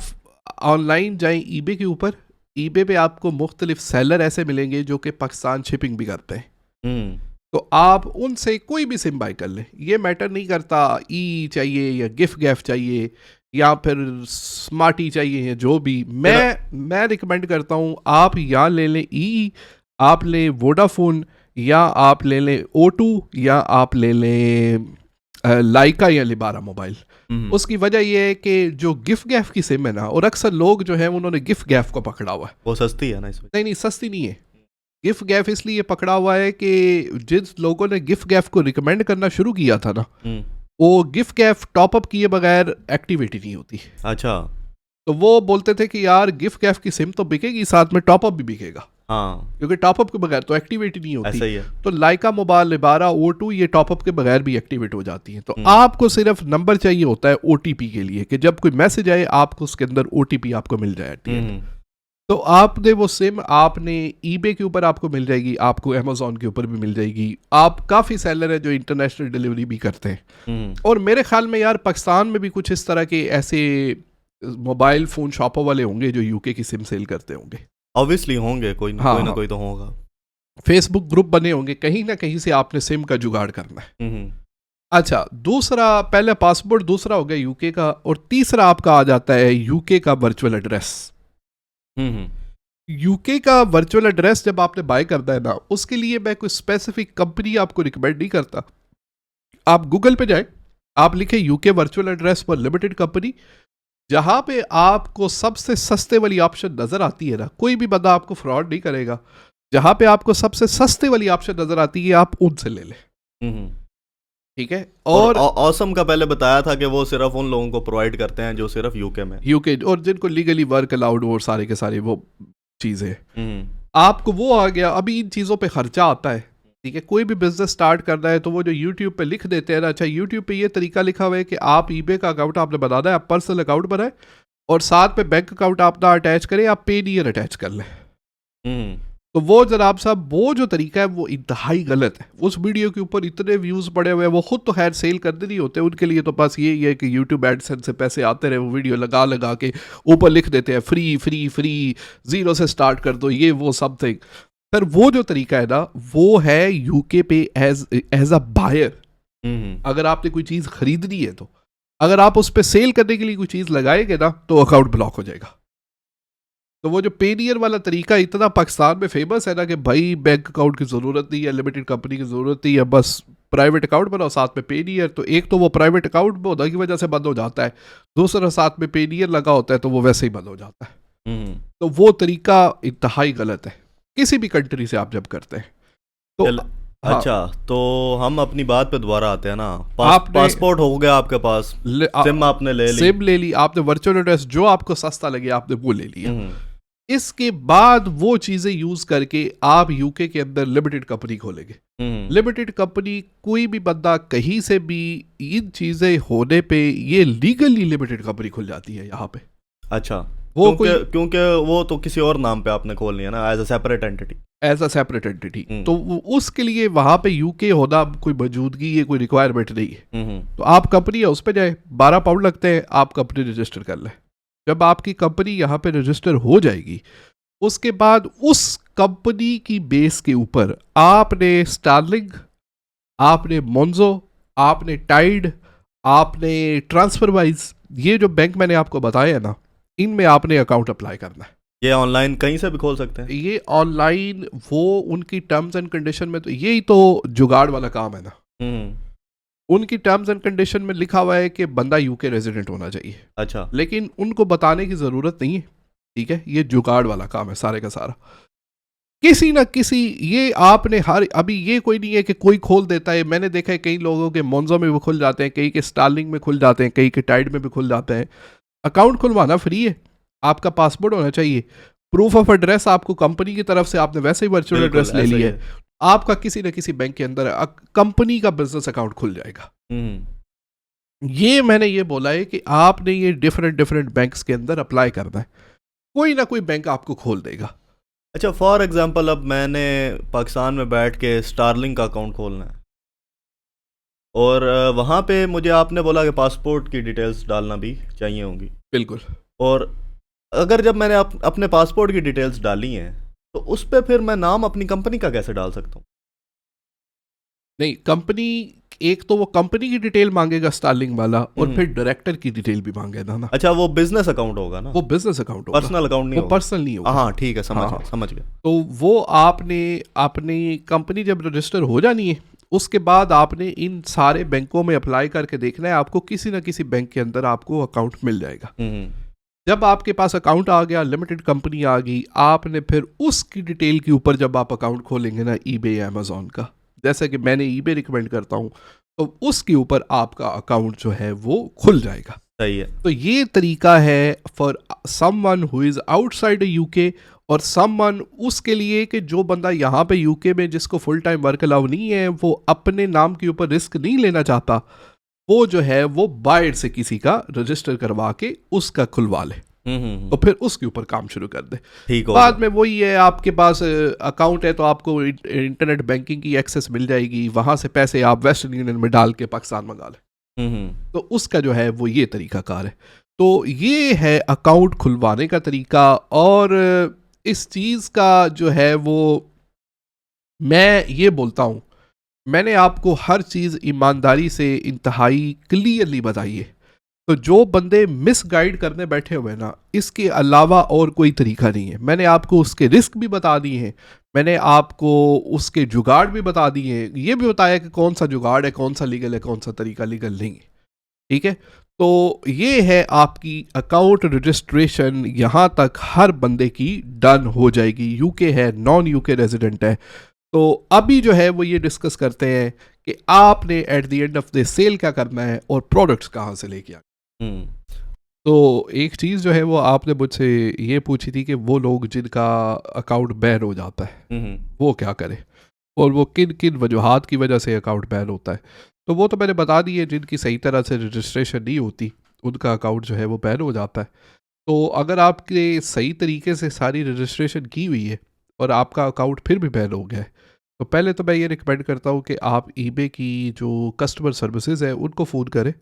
ऑनलाइन जाएं ईबे के ऊपर, ईबे पे आपको मुख्तलिफ सेलर ऐसे मिलेंगे जो कि पाकिस्तान शिपिंग भी करते हैं। तो आप उनसे कोई भी सिम बाय कर लें, ये मैटर नहीं करता ई चाहिए या गिफ्ट गैफ चाहिए या फिर स्मार्टी चाहिए या जो भी। मैं रिकमेंड करता हूँ आप या ले लें ई, आप लें वोडाफोन, या आप ले लें O2, या आप ले लें लाइका या लिबारा मोबाइल। उसकी वजह यह है कि जो गिफ्ट गैफ की सिम है ना, और अक्सर लोग जो है उन्होंने गिफ्ट गैफ को पकड़ा हुआ है। वो सस्ती है ना इसमें? नहीं, सस्ती नहीं है। गिफ्ट गैफ इसलिए पकड़ा हुआ है कि जिस लोगों ने गिफ्ट गैफ को रिकमेंड करना शुरू किया था ना, वो गिफ्ट गैफ टॉपअप किए बगैर एक्टिवेट नहीं होती। अच्छा। तो वो बोलते थे कि यार गिफ्ट गैफ की सिम तो बिकेगी, साथ में टॉपअप भी बिकेगा। हाँ, क्योंकि टॉपअप के बगैर तो एक्टिवेट ही नहीं होती। ऐसा ही है। तो लाइका मोबाइल, लिबारा, O2 ये टॉपअप के बगैर भी एक्टिवेट हो जाती हैं। तो आपको सिर्फ नंबर चाहिए होता है OTP के लिए, कि जब कोई मैसेज आए आपको उसके अंदर OTP आपको मिल जाए। तो आपने वो सिम आपने ईबे के ऊपर आपको मिल जाएगी, आपको अमेज़ॉन के ऊपर भी मिल जाएगी। आप काफ़ी सेलर हैं जो इंटरनेशनल डिलीवरी भी करते हैं। और मेरे ख्याल में यार पाकिस्तान में भी कुछ इस तरह के ऐसे मोबाइल फ़ोन शॉपों वाले होंगे जो यूके की सिम सेल करते होंगे। ऑब्वियसली होंगे, कोई हाँ, ना हाँ। कोई तो होगा। फेसबुक ग्रुप बने होंगे, कहीं ना कहीं से आपने सिम का जुगाड़ करना है। हम्म अच्छा, दूसरा, पहले पासपोर्ट, दूसरा हो गया यूके का, और तीसरा आपका आ जाता है यूके का वर्चुअल एड्रेस। हम्म यूके का वर्चुअल एड्रेस जब आपने बाय करना है ना, उसके लिए मैं कोई स्पेसिफिक कंपनी आपको रिकमेंड नहीं करता। आप गूगल पे जाए, आप लिखे UK virtual address for limited company, जहां पे आपको सबसे सस्ते वाली ऑप्शन नजर आती है ना, कोई भी बंदा आपको फ्रॉड नहीं करेगा, जहां पे आपको सबसे सस्ते वाली ऑप्शन नजर आती है, आप उनसे ले लें। हम्म ठीक है। और और ऑसम का पहले बताया था कि वो सिर्फ उन लोगों को प्रोवाइड करते हैं जो सिर्फ यूके में। यूके, और जिनको लीगली वर्क अलाउड, वो सारे के सारे वो चीज़ें, हम्म आपको वो आ गया। अभी इन चीज़ों पे खर्चा आता है। ठीक है, कोई भी बिजनेस स्टार्ट करना है तो वो जो यूट्यूब पे लिख देते हैं ना, अच्छा यूट्यूब पे ये तरीका लिखा हुआ है कि आप ईबे का अकाउंट आपने बनाना है, आप पर्सनल अकाउंट बनाए और साथ में बैंक अकाउंट अपना अटैच करें, आप पेनीयर अटैच कर लें। हम्म तो वो जनाब साहब, वो जो तरीका है वो इंतहाई गलत है। उस वीडियो के ऊपर इतने व्यूज़ पड़े हुए हैं, वो खुद तो खैर सेल करते नहीं होते, उनके लिए तो बस यही है कि यूट्यूब एडसेंस से पैसे आते रहे, वो वीडियो लगा लगा के ऊपर लिख देते हैं फ्री फ्री फ्री, जीरो से स्टार्ट कर दो, ये वो समथिंग। सर वो जो तरीका है ना, वो है यूके पे एज अ बायर। हम्म अगर आपने कोई चीज़ खरीदनी है तो अगर आप उस पर सेल करने के लिए कोई चीज़ लगाएंगे ना, तो अकाउंट ब्लॉक हो जाएगा। तो वो जो पेनियर वाला तरीका इतना पाकिस्तान में फेमस है ना, कि भाई बैंक अकाउंट की ज़रूरत नहीं है, लिमिटेड कंपनी की ज़रूरत नहीं है, बस प्राइवेट अकाउंट बनाओ साथ में पेनियर। तो एक तो वो प्राइवेट अकाउंट होने की वजह से बंद हो जाता है, दूसरा साथ में पेनियर लगा होता है तो वो वैसे ही बंद हो जाता है। हम्म तो वो तरीका इंतहाई गलत है, किसी भी कंट्री से आप जब करते हैं तो। चल हाँ, अच्छा, तो हम अपनी बात पे दोबारा आते हैं ना। आपने पासपोर्ट हो गया आपके पास, सिम आपने ले ली। सिम ले ली आपने, वर्चुअल एड्रेस जो आपको सस्ता लगे आपने वो ले लिया। हम्म इसके बाद वो चीज़ें यूज़ करके आप यूके के अंदर लिमिटेड कंपनी खोलेंगे। लिमिटेड कंपनी, कोई भी बंदा कहीं से भी, इन चीज़ें होने पे ये लीगली लिमिटेड कंपनी खुल जाती है यहाँ पे। अच्छा, वो क्योंकि वो तो किसी और नाम पे आपने खोलनी है ना, as a separate entity. As a separate entity, तो उसके लिए वहाँ पे यूके होना कोई मौजूदगी, ये कोई रिक्वायरमेंट नहीं है। तो आप कंपनी है उस पर जाए, 12 पाउंड लगते हैं, आप कंपनी रजिस्टर कर लें। जब आपकी कंपनी यहाँ पे रजिस्टर हो जाएगी, उसके बाद उस कंपनी की बेस के ऊपर आपने स्टारलिंग, आपने मोन्जो, आपने टाइड, आपने ट्रांसफरवाइज, ये जो बैंक मैंने आपको बताया है ना, इनमें आपने अकाउंट अप्लाई करना है। ये ऑनलाइन कहीं से भी खोल सकते हैं? ये ऑनलाइन, वो उनकी टर्म्स एंड कंडीशन में, तो यही तो जुगाड़ वाला काम है ना। उनकी टर्म्स एंड कंडीशन में लिखा हुआ है कि बंदा यूके रेजिडेंट होना चाहिए। अच्छा। लेकिन उनको बताने की ज़रूरत नहीं है। ठीक है, ये जुगाड़ वाला काम है सारे का सारा। किसी ना किसी, ये आपने हर, अभी ये कोई नहीं है कि कोई खोल देता है। मैंने देखा है कई लोगों के मोन्जो में भी खुल जाते हैं, कई के स्टारलिंग में खुल जाते हैं, कई के टाइड में भी खुल जाते हैं। अकाउंट खुलवाना फ्री है, आपका पासपोर्ट होना चाहिए, प्रूफ ऑफ एड्रेस आपको कंपनी की तरफ से, आपने वैसे ही वर्चुअल एड्रेस ले लिया है, आपका किसी न किसी बैंक के अंदर कंपनी का बिजनेस अकाउंट खुल जाएगा। ये मैंने ये बोला है कि आपने ये डिफरेंट डिफरेंट बैंक्स के अंदर अप्लाई करना है, कोई ना कोई बैंक आपको खोल देगा। अच्छा, फॉर एग्जांपल अब मैंने पाकिस्तान में बैठ के स्टारलिंक का अकाउंट खोलना है, और वहाँ पे मुझे आपने बोला कि पासपोर्ट की डिटेल्स डालना भी चाहिए होंगी। बिल्कुल। और अगर जब मैंने अपने पासपोर्ट की डिटेल्स डाली हैं, तो उस पर फिर मैं नाम अपनी कंपनी का कैसे डाल सकता हूँ? नहीं, कंपनी, एक तो वो कंपनी की डिटेल मांगेगा स्टारलिंक वाला, और फिर डायरेक्टर की डिटेल भी मांगेगा ना। अच्छा, वो बिजनेस अकाउंट होगा ना? वो बिजनेस अकाउंट होगा, पर्सनल अकाउंट नहीं वो होगा। पर्सनल नहीं होगा। हाँ ठीक है, समझ गया। तो वो आपने अपनी कंपनी जब रजिस्टर हो जानी है, उसके बाद आपने इन सारे बैंकों में अप्लाई करके देखना है, आपको किसी ना किसी बैंक के अंदर आपको अकाउंट मिल जाएगा। जब आपके पास अकाउंट आ गया, लिमिटेड कंपनी आ गई, आपने फिर उसकी डिटेल के ऊपर जब आप अकाउंट खोलेंगे ना, ईबे या अमेजोन का, जैसे कि मैंने ईबे रिकमेंड करता हूँ, तो उसके ऊपर आपका अकाउंट जो है वो खुल जाएगा। सही है। तो ये तरीका है for someone who is outside UK, और समवन उसके लिए कि जो बंदा यहाँ पे यूके में, जिसको फुल टाइम वर्क अलाउ नहीं है, वो अपने नाम के ऊपर रिस्क नहीं लेना चाहता, वो जो है वो बाहर से किसी का रजिस्टर करवा के उसका खुलवा ले, तो फिर उसके ऊपर काम शुरू कर दे। ठीक हो बाद में वही है, आपके पास अकाउंट है तो आपको इंटरनेट बैंकिंग की एक्सेस मिल जाएगी, वहाँ से पैसे आप वेस्टर्न यूनियन में डाल के पाकिस्तान मंगा लें। तो उसका जो है वो ये तरीका कार है। तो ये है अकाउंट खुलवाने का तरीका। और इस चीज़ का जो है वो मैं ये बोलता हूँ, मैंने आपको हर चीज़ ईमानदारी से इंतहाई क्लियरली बताई है। तो जो बंदे मिसगाइड करने बैठे हुए हैं ना, इसके अलावा और कोई तरीका नहीं है। मैंने आपको उसके रिस्क भी बता दिए हैं, मैंने आपको उसके जुगाड़ भी बता दिए हैं, ये भी बताया कि कौन सा जुगाड़ है, कौन सा लीगल है, कौन सा तरीका लीगल नहीं है। ठीक है, तो ये है आपकी अकाउंट रजिस्ट्रेशन, यहाँ तक हर बंदे की डन हो जाएगी। यूके है, नॉन यूके रेजिडेंट है। तो अभी जो है वो ये डिस्कस करते हैं कि आपने at the end of the sale क्या करना है और प्रोडक्ट्स कहाँ से लेके आए। तो एक चीज़ जो है वो आपने मुझसे ये पूछी थी कि वो लोग जिनका अकाउंट बैन हो जाता है वो क्या करें, और वो किन किन वजूहात की वजह से अकाउंट बैन होता है। तो वो तो मैंने बता दी है, जिनकी सही तरह से रजिस्ट्रेशन नहीं होती उनका अकाउंट जो है वो बैन हो जाता है। तो अगर आपके सही तरीके से सारी रजिस्ट्रेशन की हुई है और आपका अकाउंट फिर भी बैन हो गया है, तो पहले तो मैं ये रिकमेंड करता हूँ कि आप ईबे की जो कस्टमर सर्विसेज है उनको फ़ोन करें।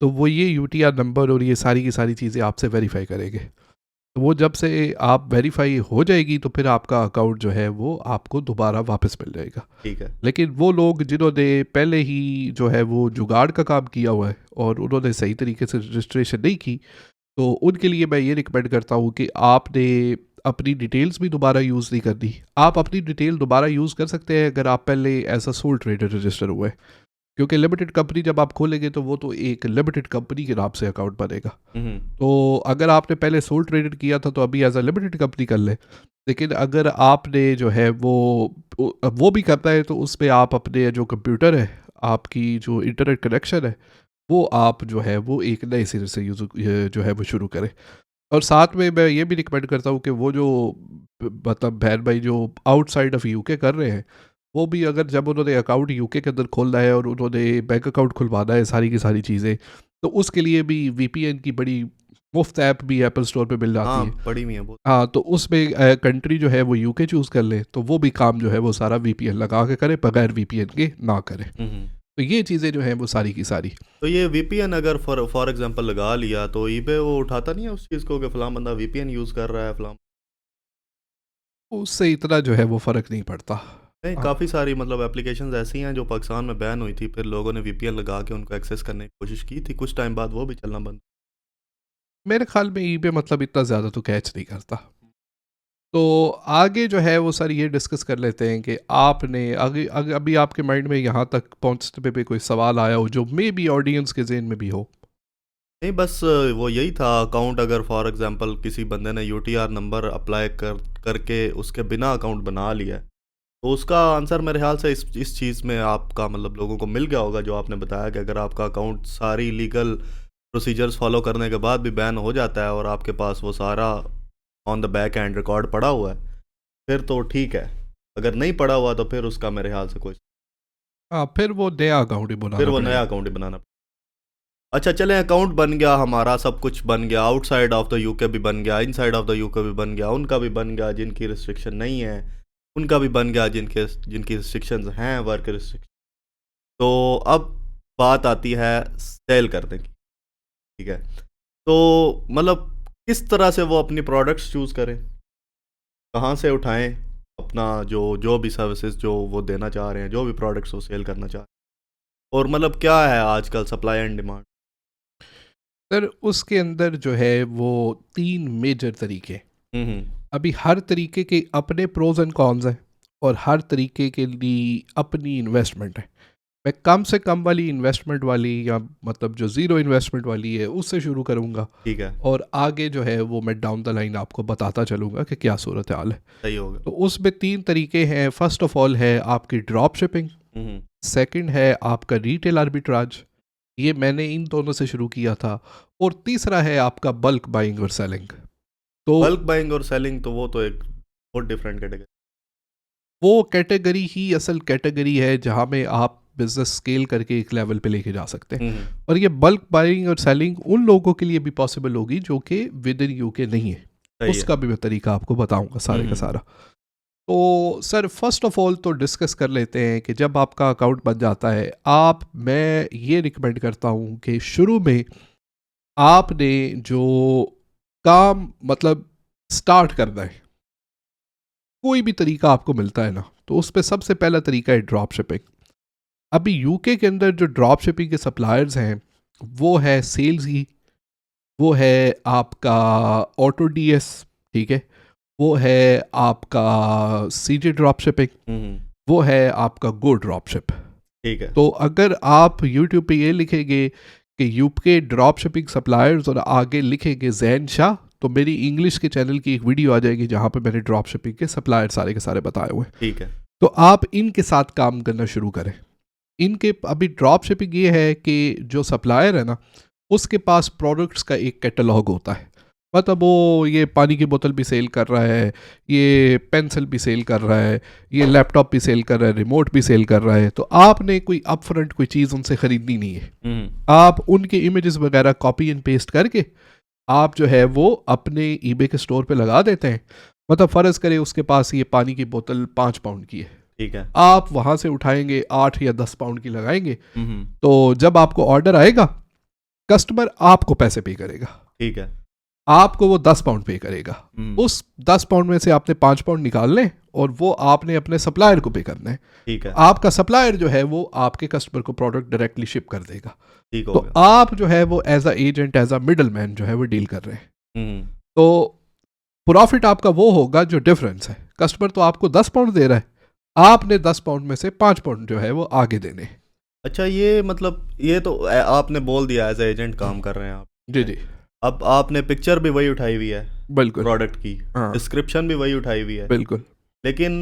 तो वो ये यूटीआर नंबर और ये सारी की सारी चीज़ें आपसे वेरीफाई करेंगे। तो वो जब से आप वेरीफाई हो जाएगी तो फिर आपका अकाउंट जो है वो आपको दोबारा वापस मिल जाएगा। ठीक है। लेकिन वो लोग जिन्होंने पहले ही जो है वो जुगाड़ का काम किया हुआ है और उन्होंने सही तरीके से रजिस्ट्रेशन नहीं की, तो उनके लिए मैं ये रिकमेंड करता हूँ कि आपने अपनी डिटेल्स भी दोबारा यूज़ नहीं करनी। आप अपनी डिटेल दोबारा यूज़ कर सकते हैं अगर आप पहले as a sole trader register हुए, क्योंकि लिमिटेड कंपनी जब आप खोलेंगे तो वो तो एक लिमिटेड कंपनी के नाम से अकाउंट बनेगा। तो अगर आपने पहले सोल ट्रेडेड किया था तो अभी एज अ लिमिटेड कंपनी कर ले। लेकिन अगर आपने जो है वो भी करना है तो उस पर आप अपने जो कंप्यूटर है, आपकी जो इंटरनेट कनेक्शन है, वो आप जो है वो एक नए सिरे से यूज जो है वो शुरू करें। और साथ में मैं ये भी रिकमेंड करता हूँ कि वो जो मतलब बहन भाई जो आउटसाइड ऑफ यूके कर रहे हैं, वो भी अगर जब उन्होंने अकाउंट यूके के अंदर खोलना है और उन्होंने बैंक अकाउंट खुलवाना है सारी की सारी चीज़ें, तो उसके लिए भी वीपीएन की बड़ी मुफ्त ऐप भी एप्पल स्टोर पे मिल जाती हाँ, है। पड़ी हुई है बहुत। हाँ, तो उसमें कंट्री जो है वो यूके चूज़ कर ले, तो वो भी काम जो है वो सारा वीपीएन लगा के करे, बगैर वीपीएन के ना करे। तो ये चीज़ें जो हैं वो सारी की सारी। तो ये वीपीएन अगर फॉर एग्जांपल लगा लिया तो ईबे वो उठाता नहीं है उस चीज़ को कि फलां बंदा वीपीएन यूज़ कर रहा है फलां। उससे इतना जो है वो फ़र्क नहीं पड़ता। नहीं, हाँ, काफ़ी सारी मतलब एप्लीकेशंस ऐसी हैं जो पाकिस्तान में बैन हुई थी, फिर लोगों ने वीपीएन लगा के उनको एक्सेस करने की कोशिश की थी, कुछ टाइम बाद वो भी चलना बंद। मेरे ख्याल में ईबे मतलब इतना ज़्यादा तो कैच नहीं करता। तो आगे जो है वो सर ये डिस्कस कर लेते हैं कि आपने अभी आपके माइंड में यहाँ तक पहुँचने पे कोई सवाल आया हो जो मे बी ऑडियंस के जहन में भी हो। नहीं, बस वो यही था, अकाउंट अगर फॉर एग्जांपल किसी बंदे ने यूटीआर नंबर अप्लाई करके उसके बिना अकाउंट बना लिया है, तो उसका आंसर मेरे ख्याल से इस चीज़ में आपका मतलब लोगों को मिल गया होगा जो आपने बताया कि अगर आपका अकाउंट सारी लीगल प्रोसीजर्स फॉलो करने के बाद भी बैन हो जाता है और आपके पास वो सारा on the back and record पड़ा हुआ है, फिर तो ठीक है। अगर नहीं पड़ा हुआ तो फिर उसका मेरे ख्याल से कोई, हाँ, फिर वो नया अकाउंट ही फिर बनाना वो नया पड़ेगा। अकाउंट ही बनाना। अच्छा, चलें, अकाउंट बन गया हमारा, सब कुछ बन गया, आउटसाइड ऑफ द यूके भी बन गया, इनसाइड ऑफ द यूके भी बन गया, उनका भी बन गया जिनकी रिस्ट्रिक्शन नहीं है, उनका भी बन गया जिनके जिनकी रिस्ट्रिक्शंस हैं, वर्क रिस्ट्रिक्शन। तो अब बात आती है सेल करने की। ठीक है, तो मतलब किस तरह से वो अपनी प्रोडक्ट्स चूज़ करें, कहाँ से उठाएं अपना जो जो भी सर्विसेज जो वो देना चाह रहे हैं, जो भी प्रोडक्ट्स वो सेल करना चाह रहे हैं, और मतलब क्या है आजकल सप्लाई एंड डिमांड। सर उसके अंदर जो है वो 3 मेजर तरीके। हम्म। अभी हर तरीके के अपने प्रोज एंड कॉन्स हैं और हर तरीके के लिए अपनी इन्वेस्टमेंट है। मैं कम से कम वाली इन्वेस्टमेंट वाली या मतलब जो ज़ीरो इन्वेस्टमेंट वाली है उससे शुरू करूँगा, ठीक है। और आगे जो है वो मैं डाउन द लाइन आपको बताता चलूँगा कि क्या सूरत हाल है। सही होगा। तो उसमें 3 तरीके हैं। फर्स्ट ऑफ ऑल है आपकी ड्रॉप शिपिंग, हम्म। सेकंड है आपका रिटेल आर्बिट्राज, ये मैंने इन दोनों से शुरू किया था, और तीसरा है आपका बल्क बाइंग और सेलिंग। तो बल्क बाइंग और सेलिंग तो वो तो एक बहुत डिफरेंट कैटेगरी। वो कैटेगरी ही असल कैटेगरी है जहाँ में आप बिजनेस स्केल करके एक लेवल पे लेके जा सकते हैं। और ये बल्क बाइंग और सेलिंग उन लोगों के लिए भी पॉसिबल होगी जो कि विद इन यूके नहीं है, सही है। उसका भी मैं तरीका आपको बताऊंगा सारे का सारा। तो सर फर्स्ट ऑफ ऑल तो डिस्कस कर लेते हैं कि जब आपका अकाउंट बन जाता है, मैं ये रिकमेंड करता हूँ कि शुरू में आपने जो काम मतलब स्टार्ट करना है, कोई भी तरीका आपको मिलता है ना, तो उस पर सबसे पहला तरीका है ड्रॉप शिपिंग। अभी यूके के अंदर जो ड्रॉप शिपिंग के सप्लायर्स हैं वो है सेल्सी, वो है आपका ऑटो डीएस, ठीक है, वो है आपका सीजे ड्रॉप शिपिंग, वो है आपका गो ड्रॉप शिप। ठीक है। तो अगर आप यूट्यूब पे ये लिखेंगे कि यूके ड्रॉप शिपिंग सप्लायर्स और आगे लिखेंगे जैन शाह, तो मेरी इंग्लिश के चैनल की एक वीडियो आ जाएगी जहाँ पे मैंने ड्रॉप शिपिंग के सप्लायर सारे के सारे बताए हुए हैं। ठीक है। तो आप इनके साथ काम करना शुरू करें। इनके अभी ड्रॉप शिपिंग ये है कि जो सप्लायर है ना, उसके पास प्रोडक्ट्स का एक कैटलॉग होता है। मतलब वो ये पानी की बोतल भी सेल कर रहा है, ये पेंसिल भी सेल कर रहा है, ये लैपटॉप भी सेल कर रहा है, रिमोट भी सेल कर रहा है। तो आपने कोई अपफ्रंट कोई चीज़ उनसे ख़रीदनी नहीं है। आप उनके इमेजेस वगैरह कॉपी एंड पेस्ट करके आप जो है वो अपने ईबे के स्टोर पे लगा देते हैं। मतलब फ़र्ज़ करें उसके पास ये पानी की बोतल 5 पाउंड की है, ठीक है, आप वहाँ से उठाएंगे 8 या 10 पाउंड की लगाएंगे, तो जब आपको ऑर्डर आएगा कस्टमर आपको पैसे पे करेगा, ठीक है, आपको वो 10 पाउंड पे करेगा। उस 10 पाउंड में से आपने 5 पाउंड निकालने और वो आपने अपने सप्लायर को पे करना है। ठीक है। आपका सप्लायर जो है वो आपके कस्टमर को प्रोडक्ट डायरेक्टली शिप कर देगा। ठीक हो तो गया। आप जो है वो as a agent, as a middle man जो है वो डील कर रहे हैं। तो प्रॉफिट आपका वो होगा जो डिफरेंस है। कस्टमर तो आपको 10 पाउंड दे रहा है, आपने 10 पाउंड में से 5 पाउंड जो है वो आगे देने हैं। अच्छा, ये मतलब ये तो आपने बोल दिया एज एजेंट काम कर रहे हैं आप। जी जी। अब आपने पिक्चर भी वही उठाई हुई है बिल्कुल। प्रोडक्ट की, हाँ। डिस्क्रिप्शन भी वही उठाई हुई है, बिल्कुल। लेकिन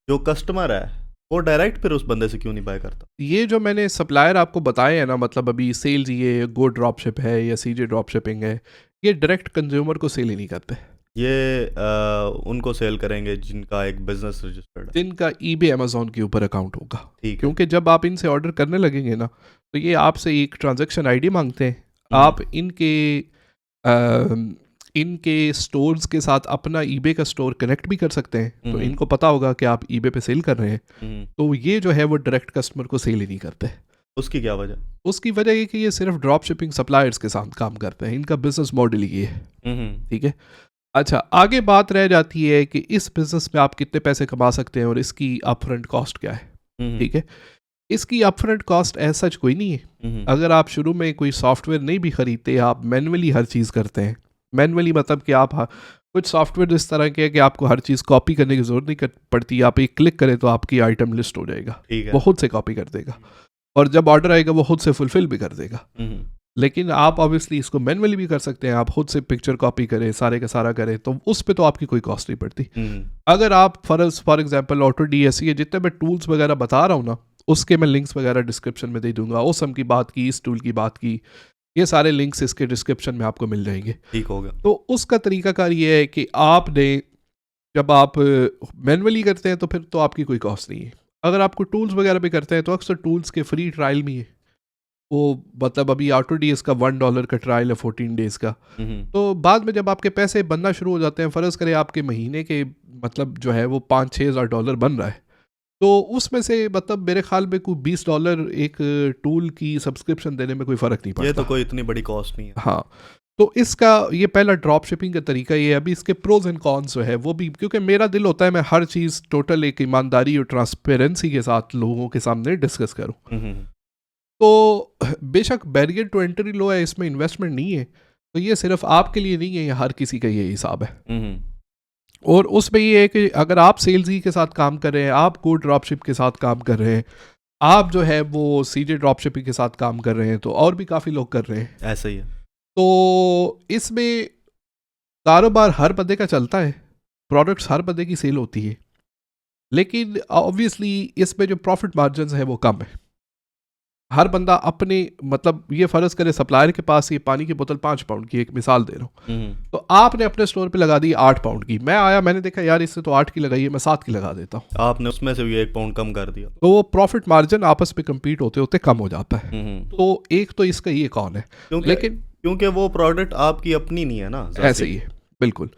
जो कस्टमर है वो डायरेक्ट फिर उस बंदे से क्यों नहीं बाय करता? ये जो मैंने सप्लायर आपको बताए हैं ना, मतलब अभी सेल्स ये गो ड्रॉप शिप है या सीजे ड्रॉप शिपिंग है, ये डायरेक्ट कंज्यूमर को सेल ही नहीं करते। ये उनको सेल करेंगे जिनका एक बिजनेस रजिस्टर्ड है, जिनका ईबे अमेजोन के ऊपर अकाउंट होगा। ठीक है। क्योंकि जब आप इनसे ऑर्डर करने लगेंगे ना, तो ये आपसे एक ट्रांजैक्शन आईडी मांगते हैं। आप इनके स्टोर्स के साथ अपना ईबे का स्टोर कनेक्ट भी कर सकते हैं। तो इनको पता होगा कि आप ईबे पे सेल कर रहे हैं, तो ये जो है वो डायरेक्ट कस्टमर को सेल ही नहीं करते। उसकी क्या वजह? उसकी वजह ये कि ये सिर्फ ड्रॉप शिपिंग सप्लायर्स के साथ काम करते हैं, इनका बिजनेस मॉडल ये है। ठीक है। अच्छा, आगे बात रह जाती है कि इस बिजनेस में आप कितने पैसे कमा सकते हैं और इसकी अपफ्रंट कॉस्ट क्या है। ठीक है। इसकी अपफ्रंट कॉस्ट ऐसा सच कोई नहीं है। अगर आप शुरू में कोई सॉफ्टवेयर नहीं भी खरीदते, आप मैनुअली हर चीज़ करते हैं। मैनुअली मतलब कि आप कुछ सॉफ्टवेयर इस तरह के है कि आपको हर चीज़ कॉपी करने की ज़रूरत नहीं पड़ती। आप एक क्लिक करें तो आपकी आइटम लिस्ट हो जाएगा, वो खुद से कॉपी कर देगा, और जब ऑर्डर आएगा वो खुद से फुलफिल भी कर देगा। लेकिन आप ऑब्वियसली इसको मैनुअली भी कर सकते हैं। आप खुद से पिक्चर कॉपी करें, सारे का सारा करें, तो उस पर तो आपकी कोई कॉस्ट नहीं पड़ती। अगर आप फॉर एग्जांपल ऑटो डीएस ये जितने मैं टूल्स वगैरह बता रहा हूँ ना, उसके मैं लिंक्स वगैरह डिस्क्रिप्शन में दे दूंगा। ओसम की बात की, इस टूल की बात की, ये सारे लिंक्स इसके डिस्क्रिप्शन में आपको मिल जाएंगे। ठीक होगा। तो उसका तरीकाकार ये है कि आपने जब आप मैनुअली करते हैं तो फिर तो आपकी कोई कॉस्ट नहीं है। अगर आपको टूल्स वगैरह भी करते हैं तो अक्सर टूल्स के फ्री ट्रायल में है वो, मतलब अभी ऑटो डीएस का $1 का ट्रायल है 14 डेज़ का। तो बाद में जब आपके पैसे बनना शुरू हो जाते हैं, फ़र्ज़ करें आपके महीने के मतलब जो है वो $5-6 हज़ार डॉलर बन रहा है, तो उसमें से मतलब मेरे ख्याल में कोई $20 एक टूल की सब्सक्रिप्शन देने में कोई फ़र्क नहीं पड़ता। ये तो कोई इतनी बड़ी कॉस्ट नहीं है। हाँ, तो इसका ये पहला ड्रॉप शिपिंग का तरीका ये है। अभी इसके प्रोज एंड कॉन्स जो है वो भी, क्योंकि मेरा दिल होता है मैं हर चीज़ टोटल एक ईमानदारी और ट्रांसपेरेंसी के साथ लोगों के सामने डिस्कस करूँ। तो बेशक बैरियर टू एंट्री लो है, इसमें इन्वेस्टमेंट नहीं है, तो ये सिर्फ आपके लिए नहीं है, ये हर किसी का ये हिसाब है। और उसमें ये है कि अगर आप सेल्स के साथ काम कर रहे हैं, आप को ड्रॉपशिप के साथ काम कर रहे हैं, आप जो है वो सीजे ड्रॉपशिपिंग के साथ काम कर रहे हैं, तो और भी काफ़ी लोग कर रहे हैं, ऐसा ही है। तो इसमें कारोबार हर बंदे का चलता है, प्रोडक्ट्स हर बंदे की सेल होती है, लेकिन ऑब्वियसली इसमें जो प्रॉफिट मार्जिन है वो कम है। हर बंदा अपने मतलब ये फ़र्ज़ करे सप्लायर के पास ये पानी की बोतल 5 पाउंड की, एक मिसाल दे रहा हूँ, तो आपने अपने स्टोर पे लगा दी 8 पाउंड की। मैं आया, मैंने देखा यार इससे तो 8 की लगाई है, मैं 7 की लगा देता हूँ। आपने उसमें से भी 1 पाउंड कम कर दिया, तो वो प्रॉफिट मार्जिन आपस में कम्पीट होते होते कम हो जाता है। तो एक तो इसका ये कौन है, लेकिन क्योंकि वो प्रोडक्ट आपकी अपनी नहीं है ना, ऐसे ही है बिल्कुल।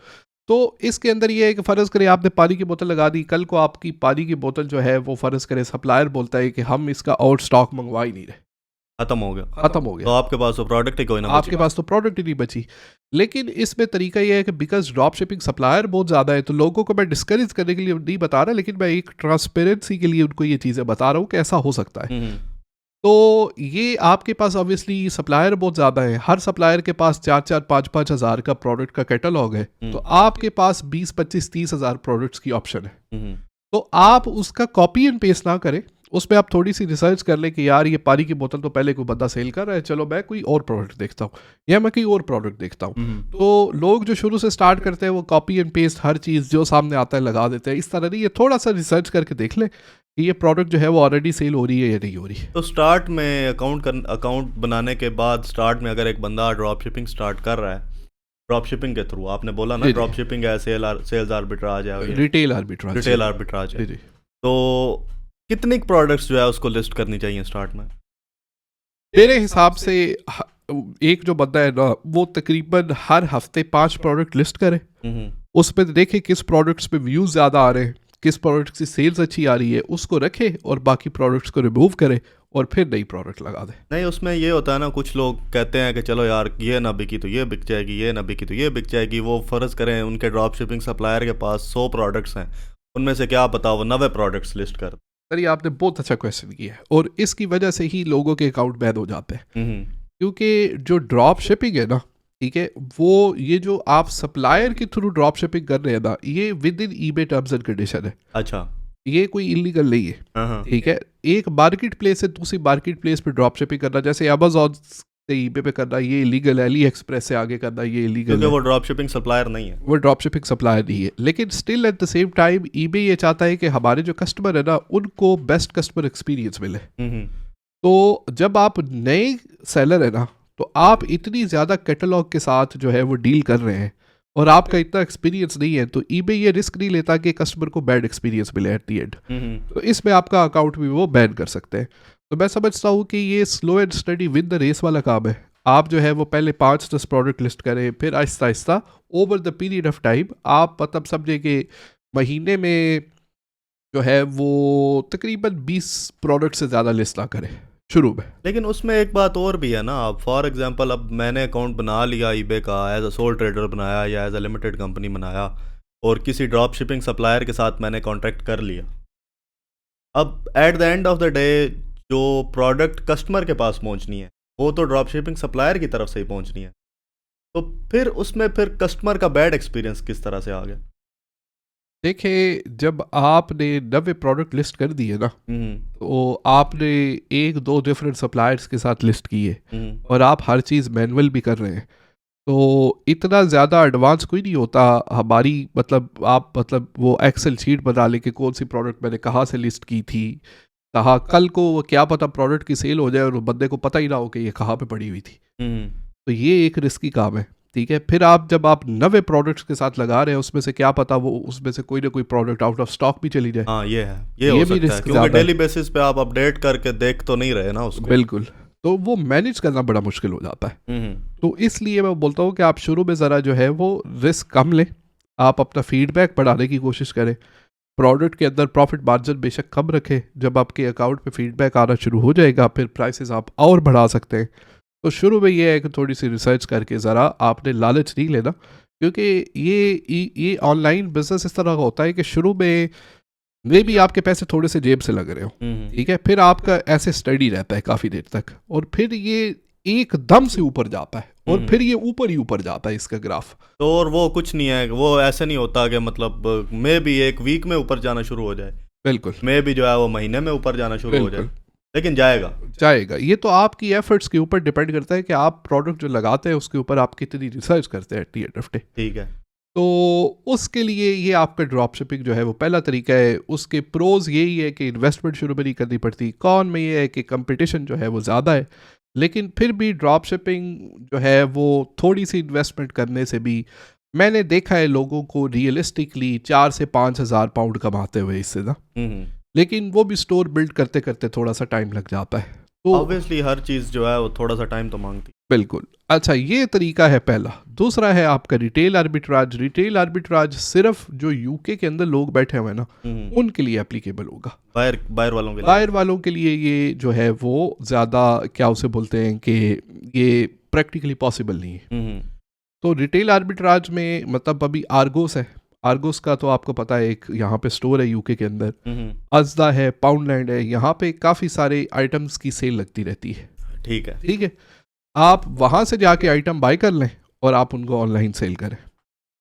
तो इसके अंदर ये है कि फ़र्ज़ करें आपने पानी की बोतल लगा दी, कल को आपकी पानी की बोतल जो है वो फ़र्ज़ करें सप्लायर बोलता है कि हम इसका आउट स्टॉक मंगवा ही नहीं रहे, खत्म हो गया। ख़त्म हो तो गया, आपके पास तो प्रोडक्ट ही कोई ना आपके पास तो प्रोडक्ट ही नहीं बची। लेकिन इसमें तरीका ये है कि बिकॉज ड्रॉप शिपिंग सप्लायर बहुत ज़्यादा है, तो लोगों को मैं डिस्करेज करने के लिए नहीं बता रहा, लेकिन मैं एक ट्रांसपेरेंसी के लिए उनको ये चीज़ें बता रहा हूँ कि ऐसा हो सकता है। तो ये आपके पास ऑब्वियसली सप्लायर बहुत ज़्यादा है, हर सप्लायर के पास 4-4, 5-5 हज़ार का प्रोडक्ट का कैटलॉग है, तो आपके पास 20, 25, 30 हज़ार प्रोडक्ट्स की ऑप्शन है। तो आप उसका कॉपी एंड पेस्ट ना करें, उसमें आप थोड़ी सी रिसर्च कर लें कि यार ये पानी की बोतल तो पहले कोई बंदा सेल कर रहा है, चलो मैं कोई और प्रोडक्ट देखता हूँ या मैं कोई और प्रोडक्ट देखता हूँ। तो लोग जो शुरू से स्टार्ट करते हैं वो कॉपी एंड पेस्ट हर चीज़ जो सामने आता है लगा देते हैं, इस तरह नहीं, ये थोड़ा सा रिसर्च करके देख लें कि ये प्रोडक्ट जो है वो ऑलरेडी सेल हो रही है या नहीं हो रही है। तो स्टार्ट में अकाउंट बनाने के बाद स्टार्ट में अगर एक बंदा ड्रॉप शिपिंग स्टार्ट कर रहा है, ड्रॉप शिपिंग के थ्रू, आपने बोला ना ड्रॉप शिपिंग है, सेल्स आर्बिट्राज है, रिटेल आर्बिट्राज है, तो कितने प्रोडक्ट्स जो है उसको लिस्ट करनी चाहिए स्टार्ट में? मेरे हिसाब से एक जो बंदा है ना वो तकरीबन हर हफ्ते 5 प्रोडक्ट लिस्ट करे, उसमें देखे किस प्रोडक्ट्स पे व्यूज़ ज़्यादा आ रहे हैं, किस प्रोडक्ट्स की सेल्स अच्छी आ रही है, उसको रखे और बाकी प्रोडक्ट्स को रिमूव करे और फिर नई प्रोडक्ट लगा दे। नहीं, उसमें ये होता है ना, कुछ लोग कहते हैं कि चलो यार ये ना बिकी तो ये बिक जाएगी, ये ना बिकी तो ये बिक जाएगी। वो फ़र्ज़ करें उनके ड्रॉप शिपिंग सप्लायर के पास 100 प्रोडक्ट्स हैं, उनमें से क्या पता वो 90 प्रोडक्ट्स लिस्ट कर। सर ये आपने बहुत अच्छा क्वेश्चन किया है, और इसकी वजह से ही लोगों के अकाउंट बैन हो जाते हैं, क्योंकि जो ड्रॉप शिपिंग है ना, ठीक है, वो ये जो आप सप्लायर के थ्रू ड्रॉप शिपिंग कर रहे हैं ना, ये with in eBay terms and condition है। अच्छा, ये कोई इलीगल नहीं है, ठीक है। एक मार्केट प्लेस से दूसरी मार्केट प्लेस पे ड्रॉप शिपिंग करना, जैसे अमेज़ॉन से ईबे पे करना, ये इलीगल है। अली एक्सप्रेस से आगे करना ये इलीगल है, क्योंकि वो ड्रॉप शिपिंग सप्लायर नहीं है, वो ड्रॉप शिपिंग सप्लायर नहीं है। लेकिन still at the same time eBay ये चाहता है कि हमारे जो कस्टमर है ना उनको बेस्ट कस्टमर एक्सपीरियंस मिले। तो जब आप नए सेलर है ना, तो आप इतनी ज़्यादा कैटलॉग के साथ जो है वो डील कर रहे हैं और आपका इतना एक्सपीरियंस नहीं है, तो ईबे ये रिस्क नहीं लेता कि कस्टमर को बैड एक्सपीरियंस मिले एट दी एंड। तो इसमें आपका अकाउंट भी वो बैन कर सकते हैं। तो मैं समझता हूँ कि ये slow and steady with the race वाला काम है। आप जो है वो पहले 5-10 प्रोडक्ट लिस्ट करें, फिर Aahista Aahista over the period of time आप मतलब समझे कि महीने में जो है वो तकरीबन 20 प्रोडक्ट से ज़्यादा लिस्ट ना करें शुरू में। लेकिन उसमें एक बात और भी है ना, आप फॉर एग्जांपल अब मैंने अकाउंट बना लिया ईबे का, एज अ सोल ट्रेडर बनाया या एज अ लिमिटेड कंपनी बनाया, और किसी ड्रॉप शिपिंग सप्लायर के साथ मैंने कॉन्ट्रैक्ट कर लिया। अब eight the end of the day जो प्रोडक्ट कस्टमर के पास पहुंचनी है वो तो ड्रॉप शिपिंग सप्लायर की तरफ से ही पहुंचनी है, तो फिर उसमें फिर कस्टमर का बैड एक्सपीरियंस किस तरह से आ गया? देखिए, जब आपने 90 प्रोडक्ट लिस्ट कर दिए ना, तो आपने 1-2 डिफरेंट सप्लायर्स के साथ लिस्ट किए और आप हर चीज़ मैनुअल भी कर रहे हैं, तो इतना ज़्यादा एडवांस कोई नहीं होता हमारी, मतलब आप मतलब वो एक्सेल शीट बना ले कि कौन सी प्रोडक्ट मैंने कहाँ से लिस्ट की थी, कहाँ कल को क्या पता प्रोडक्ट की सेल हो जाए और बंदे को पता ही ना हो कि ये कहाँ पे पड़ी हुई थी। तो ये एक रिस्की काम है, ठीक है। फिर आप जब आप 90 प्रोडक्ट्स के साथ लगा रहे हैं, उसमें से क्या पता वो उसमें से कोई ना कोई प्रोडक्ट आउट ऑफ स्टॉक भी चली जाए। हाँ, ये है, ये हो सकता है, क्योंकि डेली बेसिस पे आप अपडेट करके देख तो नहीं रहे ना उसको। बिल्कुल, तो वो मैनेज करना बड़ा मुश्किल हो जाता है। तो इसलिए मैं बोलता हूँ कि आप शुरू में ज़रा जो है वो रिस्क कम लें, आप अपना फीडबैक बढ़ाने की कोशिश करें, प्रोडक्ट के अंदर प्रॉफिट मार्जिन बेशक कम रखें। जब आपके अकाउंट पे फीडबैक आना शुरू हो जाएगा फिर प्राइसेस आप और बढ़ा सकते हैं। तो शुरू में ये है कि थोड़ी सी रिसर्च करके ज़रा आपने लालच नहीं लेना, क्योंकि ये ऑनलाइन बिजनेस इस तरह का होता है कि शुरू में वे भी आपके पैसे थोड़े से जेब से लग रहे हो, ठीक है, फिर आपका ऐसे स्टडी रहता है काफ़ी देर तक, और फिर ये एकदम से ऊपर जाता है और फिर ये ऊपर ही ऊपर जाता है इसका ग्राफ। तो और वो कुछ नहीं है, वो ऐसे नहीं होता कि मतलब मे भी एक वीक में ऊपर जाना शुरू हो जाए, बिल्कुल, मे भी जो है वो महीने में ऊपर जाना शुरू हो जाए, लेकिन जाएगा। ये तो आपकी एफर्ट्स के ऊपर डिपेंड करता है कि आप प्रोडक्ट जो लगाते हैं उसके ऊपर आप कितनी रिसर्च करते हैं eight the end of day. ठीक है, तो उसके लिए ये आपका ड्रॉप शिपिंग जो है वो पहला तरीका है। उसके प्रोज यही है कि इन्वेस्टमेंट शुरू में नहीं करनी पड़ती, कॉन में ये है कि कंपटीशन जो है वो ज़्यादा है, लेकिन फिर भी ड्रॉप शिपिंग जो है वो थोड़ी सी इन्वेस्टमेंट करने से भी मैंने देखा है लोगों को रियलिस्टिकली 4 से 5 हज़ार पाउंड कमाते हुए इससे ना, लेकिन वो भी स्टोर बिल्ड करते करते थोड़ा सा टाइम लग जाता है। तो ऑब्वियसली हर चीज़ जो है वो थोड़ा सा टाइम तो मांगती। बिल्कुल, अच्छा, ये तरीका है पहला। दूसरा है आपका रिटेल आर्बिट्राज। रिटेल आर्बिट्राज सिर्फ जो यूके के अंदर लोग बैठे हुए हैं ना, उनके लिए एप्लीकेबल होगा। बायर वालों के लिए, बायर वालों के लिए ये जो है वो ज़्यादा क्या उसे बोलते हैं कि ये प्रैक्टिकली पॉसिबल नहीं है। तो रिटेल आर्बिट्राज में मतलब अभी आर्गोस है, आर्गोस का तो आपको पता है एक यहाँ पे स्टोर है यूके के अंदर, अज़दा है, पाउंडलैंड है, यहाँ पे काफ़ी सारे आइटम्स की सेल लगती रहती है। ठीक है, ठीक है, आप वहाँ से जाके आइटम बाय कर लें और आप उनको ऑनलाइन सेल करें।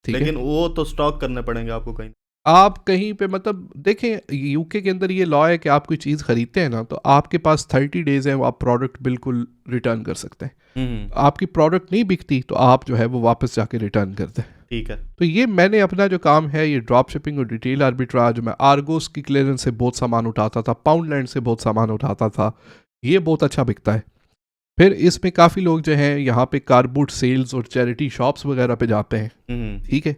ठीक है, लेकिन वो तो स्टॉक करने पड़ेंगे आपको कहीं। आप कहीं पे मतलब देखें यूके के अंदर ये लॉ है कि आप कोई चीज़ खरीदते हैं ना तो आपके पास 30 डेज है, आप प्रोडक्ट बिल्कुल रिटर्न कर सकते हैं। आपकी प्रोडक्ट नहीं बिकती तो आप जो है वो वापस जाके रिटर्न कर दें। ठीक है, तो ये मैंने अपना जो काम है ये ड्रॉप शिपिंग और रिटेल आर्बिट्राज, मैं आर्गोस की क्लियरेंस से बहुत सामान उठाता था, पाउंडलैंड से बहुत सामान उठाता था, ये बहुत अच्छा बिकता है। फिर इसमें काफ़ी लोग जो हैं यहाँ पे कारबूट सेल्स और चैरिटी शॉप्स वगैरह पे जाते हैं। ठीक है,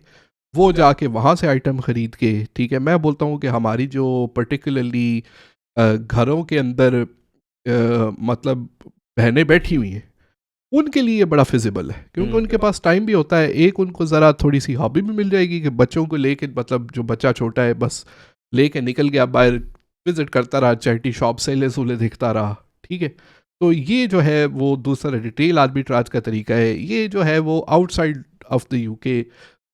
वो जाके वहाँ से आइटम ख़रीद के, ठीक है, मैं बोलता हूँ कि हमारी जो पर्टिकुलरली घरों के अंदर मतलब बहनें बैठी हुई हैं उनके लिए ये बड़ा फिजिबल है, क्योंकि उनके पास टाइम भी होता है। एक उनको ज़रा थोड़ी सी हॉबी भी मिल जाएगी कि बच्चों को लेके, मतलब जो बच्चा छोटा है बस लेके निकल गया बाहर, विजिट करता रहा, चैरिटी शॉप सेले सूले देखता रहा। ठीक है, तो ये जो है वो दूसरा रिटेल आर्बिट्राज का तरीका है। ये जो है वो आउटसाइड ऑफ द यूके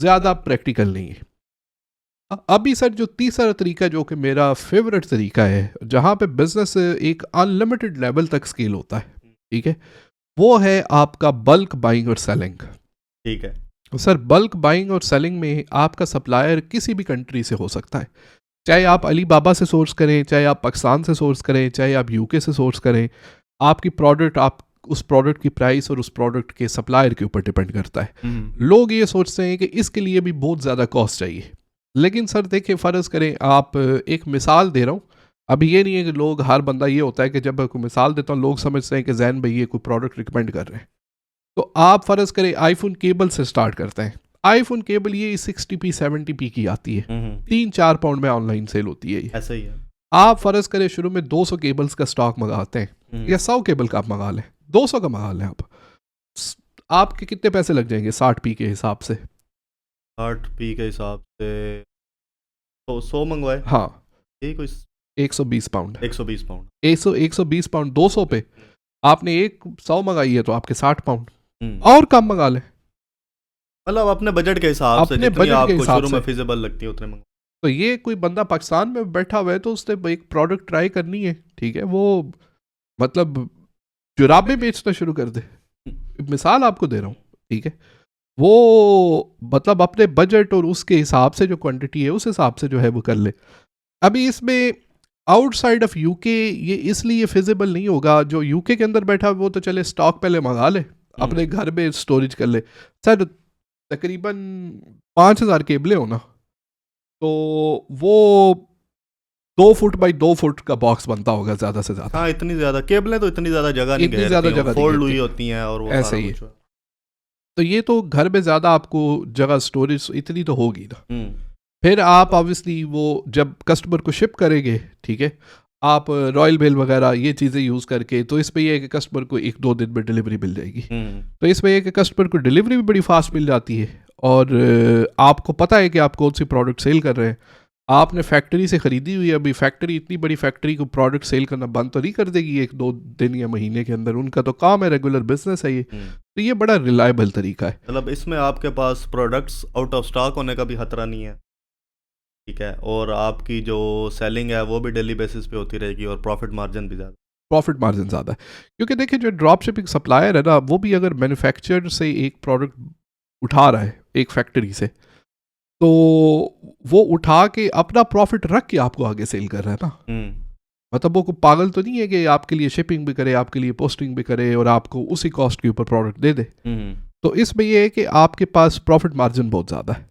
ज़्यादा प्रैक्टिकल नहीं है। अभी सर जो तीसरा तरीका जो कि मेरा फेवरेट तरीका है, जहाँ पे बिजनेस एक अनलिमिटेड लेवल तक स्केल होता है, ठीक है, वो है आपका बल्क बाइंग और सेलिंग। ठीक है, सर बल्क बाइंग और सेलिंग में आपका सप्लायर किसी भी कंट्री से हो सकता है, चाहे आप अली बाबा से सोर्स करें, चाहे आप पाकिस्तान से सोर्स करें, चाहे आप यूके से सोर्स करें। आपकी प्रोडक्ट, आप उस प्रोडक्ट की प्राइस और उस प्रोडक्ट के सप्लायर के ऊपर डिपेंड करता है। लोग ये सोचते हैं कि इसके लिए भी बहुत ज़्यादा कॉस्ट चाहिए, लेकिन सर देखिए फ़र्ज़ करें, आप एक मिसाल दे रहा हूँ, अभी ये नहीं है कि लोग, हर बंदा ये होता है कि जब कोई मिसाल देता हूँ लोग समझते हैं कि जैन भाई ये कोई प्रोडक्ट रिकमेंड कर रहे हैं। तो आप फ़र्ज़ करें आईफोन केबल से स्टार्ट करते हैं। आईफोन केबल ये 60p 70p की आती है, 3-4 पाउंड में ऑनलाइन सेल होती है ये। ऐसा ही है। आप फ़र्ज़ करें शुरू में 200 केबल्स का स्टॉक मंगाते हैं, या 100 केबल का आप मंगा लें, 200 का मंगा लें आपके कितने पैसे लग जाएंगे 60p के हिसाब से? 60p के हिसाब से तो 100 मंगवाए, हाँ, यही कोई 120 पाउंड। 120 पाउंड, 120 पाउंड 200 पे आपने 100 मंगाई है तो आपके 60 पाउंड और कम मंगा लें। मतलब अपने बजट के हिसाब से, अपने जितनी बजट के आपको हिसाब शुरू में से। फिजिबल लगती है उतने मंगवाए। तो ये कोई बंदा पाकिस्तान में बैठा हुआ है तो उसने एक प्रोडक्ट ट्राई करनी है, ठीक है, वो मतलब जुराबें बेचना शुरू कर दे, मिसाल आपको दे रहा हूँ, ठीक है, वो मतलब अपने बजट और उसके हिसाब से जो क्वांटिटी है उस हिसाब से जो है वो कर ले। अभी इसमें आउटसाइड ऑफ यूके ये इसलिए फिजिबल नहीं होगा, जो यूके के अंदर बैठा वो तो चले स्टॉक पहले मंगा ले, अपने घर में स्टोरेज कर ले। सर तकरीबन 5000 केबलें हो ना, तो वो 2 फुट बाई 2 फुट का बॉक्स बनता होगा ज़्यादा से ज़्यादा। हाँ, इतनी ज़्यादा केबलें तो इतनी ज़्यादा जगह नहीं इतनी ज़्यादा घेरती, जगह नहीं फोल्ड घेरती। हुई होती हैं और वो ऐसे सारा ही है। कुछ। तो ये तो घर में ज़्यादा आपको जगह स्टोरेज इतनी तो होगी ना। हम्म, फिर आप ऑब्वियसली वो जब कस्टमर को शिप करेंगे, ठीक है, आप रॉयल मेल वगैरह ये चीज़ें यूज़ करके, तो इस पे ये है कि कस्टमर को 1-2 दिन में डिलीवरी मिल जाएगी। तो इसमें यह कि कस्टमर को डिलीवरी भी बड़ी फास्ट मिल जाती है, और आपको पता है कि आप कौन सी प्रोडक्ट सेल कर रहे हैं। आपने फैक्ट्री से ख़रीदी हुई है, अभी फैक्ट्री, इतनी बड़ी फैक्ट्री को प्रोडक्ट सेल करना बंद तो नहीं कर देगी 1-2 दिन या महीने के अंदर, उनका तो काम है, रेगुलर बिजनेस है ये। तो ये बड़ा रिलायबल तरीका है। मतलब इसमें आपके पास प्रोडक्ट्स आउट ऑफ स्टॉक होने का भी खतरा नहीं है, ठीक है, और आपकी जो सेलिंग है वो भी डेली बेसिस पे होती रहेगी, और प्रॉफिट मार्जिन भी ज़्यादा। प्रॉफिट मार्जिन ज़्यादा है, क्योंकि देखिए जो ड्रॉप शिपिंग सप्लायर है ना, वो भी अगर मैन्युफैक्चरर से एक प्रोडक्ट उठा रहा है एक फैक्ट्री से, तो वो उठा के अपना प्रॉफिट रख के आपको आगे सेल कर रहा है ना। मतलब वो कोई पागल तो नहीं है कि आपके लिए शिपिंग भी करे, आपके लिए पोस्टिंग भी करे और आपको उसी कॉस्ट के ऊपर प्रोडक्ट दे दे। तो इसमें यह है कि आपके पास प्रॉफिट मार्जिन बहुत ज़्यादा है।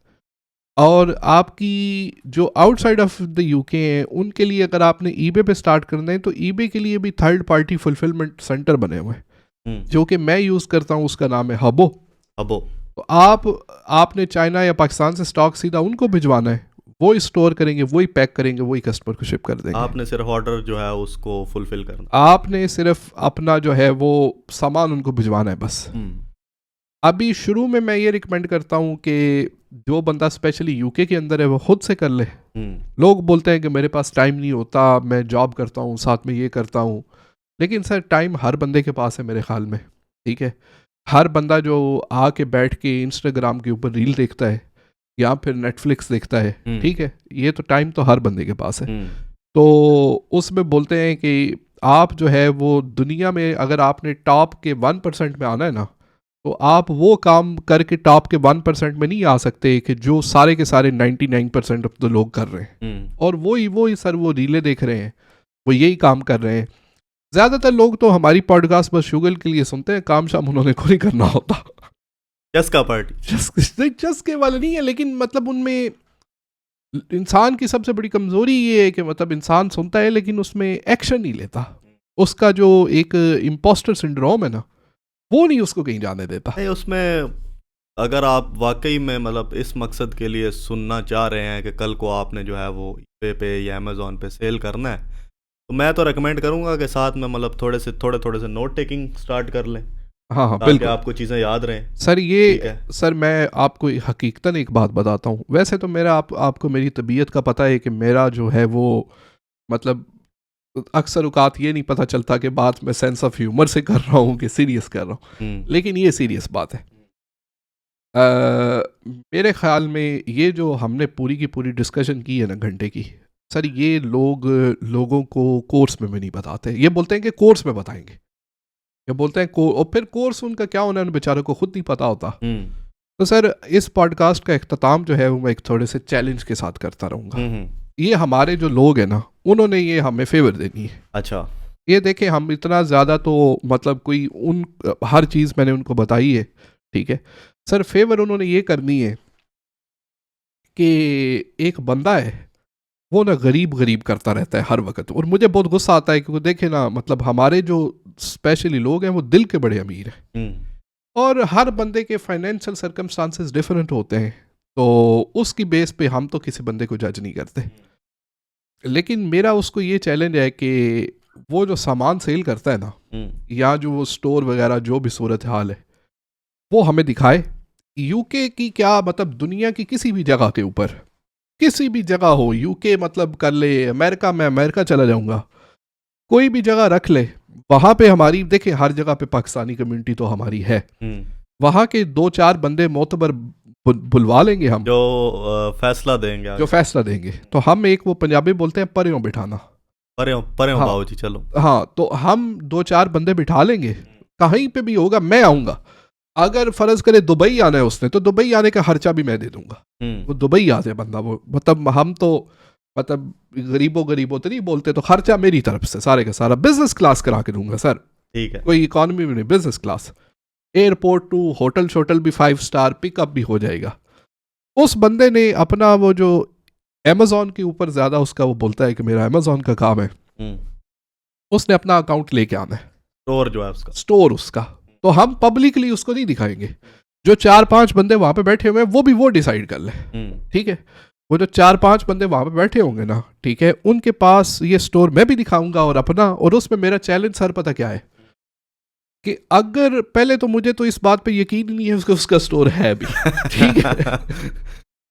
और आपकी जो आउटसाइड ऑफ द यूके हैं उनके लिए अगर आपने ईबे पे स्टार्ट करना है, तो ईबे के लिए भी थर्ड पार्टी फुलफिलमेंट सेंटर बने हुए हैं, जो कि मैं यूज़ करता हूँ, उसका नाम है हबो। तो आपने चाइना या पाकिस्तान से स्टॉक सीधा उनको भिजवाना है, वो स्टोर करेंगे, वही पैक करेंगे, वही कस्टमर को शिप कर देंगे। आपने सिर्फ ऑर्डर जो है उसको फुलफिल करना, आपने सिर्फ अपना जो है वो सामान उनको भिजवाना है बस। अभी शुरू में मैं ये रिकमेंड करता हूँ कि जो बंदा स्पेशली यूके के अंदर है वो खुद से कर ले। लोग बोलते हैं कि मेरे पास टाइम नहीं होता, मैं जॉब करता हूँ, साथ में ये करता हूँ। लेकिन सर टाइम हर बंदे के पास है मेरे ख्याल में, ठीक है। हर बंदा जो आके बैठ के इंस्टाग्राम के ऊपर रील देखता है या फिर नेटफ्लिक्स देखता है, ठीक है, ये तो टाइम तो हर बंदे के पास है। तो उसमें बोलते हैं कि आप जो है वो दुनिया में अगर आपने टॉप के 1% में आना है ना, तो आप वो काम करके टॉप के 1% में नहीं आ सकते कि जो सारे के सारे 99% अब तो लोग कर रहे हैं। और वही सर वो रीलें देख रहे हैं, वो यही काम कर रहे हैं। ज़्यादातर लोग तो हमारी पॉडकास्ट बस शुगल के लिए सुनते हैं, काम शाम उन्होंने को नहीं करना होता। चस्का पार्टी चस्के वाले नहीं है, लेकिन मतलब उनमें इंसान की सबसे बड़ी कमज़ोरी ये है कि मतलब इंसान सुनता है लेकिन उसमें एक्शन नहीं लेता। उसका जो एक इम्पोस्टर सिंड्रोम है ना, वो नहीं उसको कहीं जाने देता। नहीं, उसमें अगर आप वाकई में मतलब इस मकसद के लिए सुनना चाह रहे हैं कि कल को आपने जो है वो eBay पे या अमेज़ॉन पे सेल करना है, तो मैं तो रेकमेंड करूंगा कि साथ में मतलब थोड़े से नोट टेकिंग स्टार्ट कर लें। हाँ ताकि बिल्कुल आपको चीज़ें याद रहें। सर। ये ठीक है। सर मैं आपको हकीकतन एक बात बताता हूँ। वैसे तो मेरा आपको मेरी तबीयत का पता है कि मेरा जो है वो मतलब अक्सर औकात ये नहीं पता चलता कि बात मैं सेंस ऑफ ह्यूमर से कर रहा हूँ कि सीरियस कर रहा हूँ, लेकिन ये सीरियस बात है। मेरे ख्याल में ये जो हमने पूरी की पूरी डिस्कशन की है ना घंटे की, सर ये लोगों को कोर्स में भी नहीं बताते। ये बोलते हैं कि कोर्स में बताएंगे, ये बोलते हैं और फिर कोर्स उनका क्या होना है बेचारों को खुद नहीं पता होता। तो सर इस पॉडकास्ट का इख्तिताम जो है वो मैं एक थोड़े से चैलेंज के साथ करता रहूँगा। ये हमारे जो लोग हैं ना, उन्होंने ये हमें फेवर देनी है। अच्छा, ये देखें हम इतना ज़्यादा तो मतलब कोई उन हर चीज़ मैंने उनको बताई है, ठीक है सर। फेवर उन्होंने ये करनी है कि एक बंदा है वो ना गरीब करता रहता है हर वक्त, और मुझे बहुत गुस्सा आता है क्योंकि देखे ना मतलब हमारे जो स्पेशली लोग हैं वो दिल के बड़े अमीर हैं, और हर बंदे के फाइनेंशियल सर्कमस्टांसेस डिफरेंट होते हैं, तो उसकी बेस पे हम तो किसी बंदे को जज नहीं करते। लेकिन मेरा उसको ये चैलेंज है कि वो जो सामान सेल करता है ना, या जो वो स्टोर वगैरह जो भी सूरत हाल है वो हमें दिखाए। यूके की क्या मतलब दुनिया की किसी भी जगह के ऊपर, किसी भी जगह हो, यूके मतलब कर ले अमेरिका, मैं अमेरिका चला जाऊंगा, कोई भी जगह रख ले, वहाँ पे हमारी देखे हर जगह पे पाकिस्तानी कम्युनिटी तो हमारी है। वहाँ के 2-4 बंदे मोतबर बुलवा लेंगे हम, जो फैसला देंगे। तो हम एक वो पंजाबी बोलते हैं परेयों बिठाना, परेयों हाँ, बाबूजी चलो। हाँ, तो हम 2-4 बंदे बिठा लेंगे, कहीं पे भी होगा मैं आऊँगा। अगर फर्ज करे दुबई आना है उसने, तो दुबई आने का खर्चा भी मैं दे दूंगा। वो दुबई आ जाए बंदा, वो मतलब हम तो मतलब गरीबों तो नहीं बोलते, तो खर्चा मेरी तरफ से सारे का सारा बिजनेस क्लास करा के दूंगा सर। ठीक है, कोई इकॉनमी में नहीं, business class, airport to hotel शोटल भी 5 स्टार, पिकअप भी हो जाएगा। उस बंदे ने अपना वो जो अमेजोन के ऊपर ज्यादा उसका वो बोलता है कि मेरा अमेजोन का काम है, उसने अपना अकाउंट लेके आना है, स्टोर जो है उसका, स्टोर उसका। तो हम पब्लिकली उसको नहीं दिखाएंगे, जो 4-5 बंदे वहां पे बैठे हुए हैं वो भी वो डिसाइड कर ले, ठीक है। वो जो 4-5 बंदे वहां पे बैठे होंगे ना, ठीक है, उनके पास ये स्टोर मैं भी दिखाऊंगा और अपना। और उसमें मेरा चैलेंज सर पता क्या है कि अगर पहले तो मुझे तो इस बात पे यकीन नहीं है उसका स्टोर है भी, ठीक है,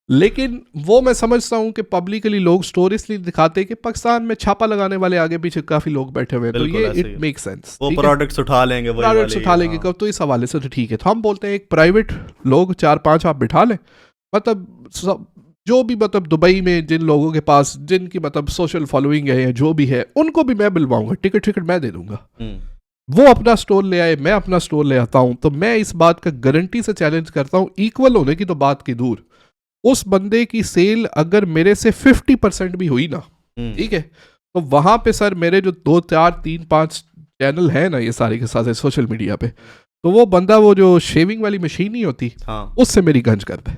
लेकिन वो मैं समझता हूँ कि पब्लिकली लोग स्टोर इसलिए दिखाते हैं कि पाकिस्तान में छापा लगाने वाले आगे पीछे काफी लोग बैठे हुए हैं, तो ये इट मेक सेंस। वो प्रोडक्ट्स उठा लेंगे, कब, तो इस हवाले से तो ठीक है। तो हम बोलते हैं एक प्राइवेट लोग 4-5 आप बिठा लें, मतलब जो भी मतलब दुबई में जिन लोगों के पास जिनकी मतलब सोशल फॉलोइंग है या जो भी है, उनको भी मैं बुलवाऊंगा, टिकट मैं दे दूंगा, वो अपना स्टोर ले आए, मैं अपना स्टोर ले आता हूँ। तो मैं इस बात का गारंटी से चैलेंज करता हूँ, इक्वल होने की तो बात की दूर, उस बंदे की सेल अगर मेरे से 50% भी हुई ना, ठीक है, तो वहां पे सर मेरे जो 2-4-3-5 चैनल है ना ये सारे के साथ सोशल मीडिया पे, तो वो बंदा वो जो शेविंग वाली मशीन नहीं होती, हाँ, उससे मेरी गंज कर दे।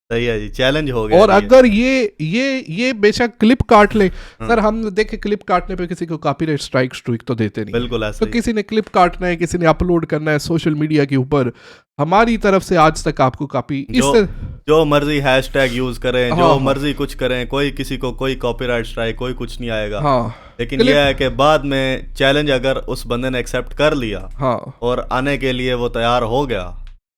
सही है जी, चैलेंज हो गया। और अगर ये बेशक क्लिप काट ले सर, हम देखे क्लिप काटने पे किसी को कॉपीराइट स्ट्राइक तो देते नहीं, बिल्कुल ऐसा तो किसी ने क्लिप काटना है, किसी ने अपलोड करना है सोशल मीडिया के ऊपर, हमारी तरफ से आज तक आपको कॉपी जो मर्जी हैशटैग यूज करें, जो मर्जी कुछ करें, कोई किसी को कोई कॉपीराइट स्ट्राइक कोई कुछ नहीं आएगा। लेकिन यह है कि बाद में चैलेंज अगर उस बंदे ने एक्सेप्ट कर लिया और आने के लिए वो तैयार हो गया,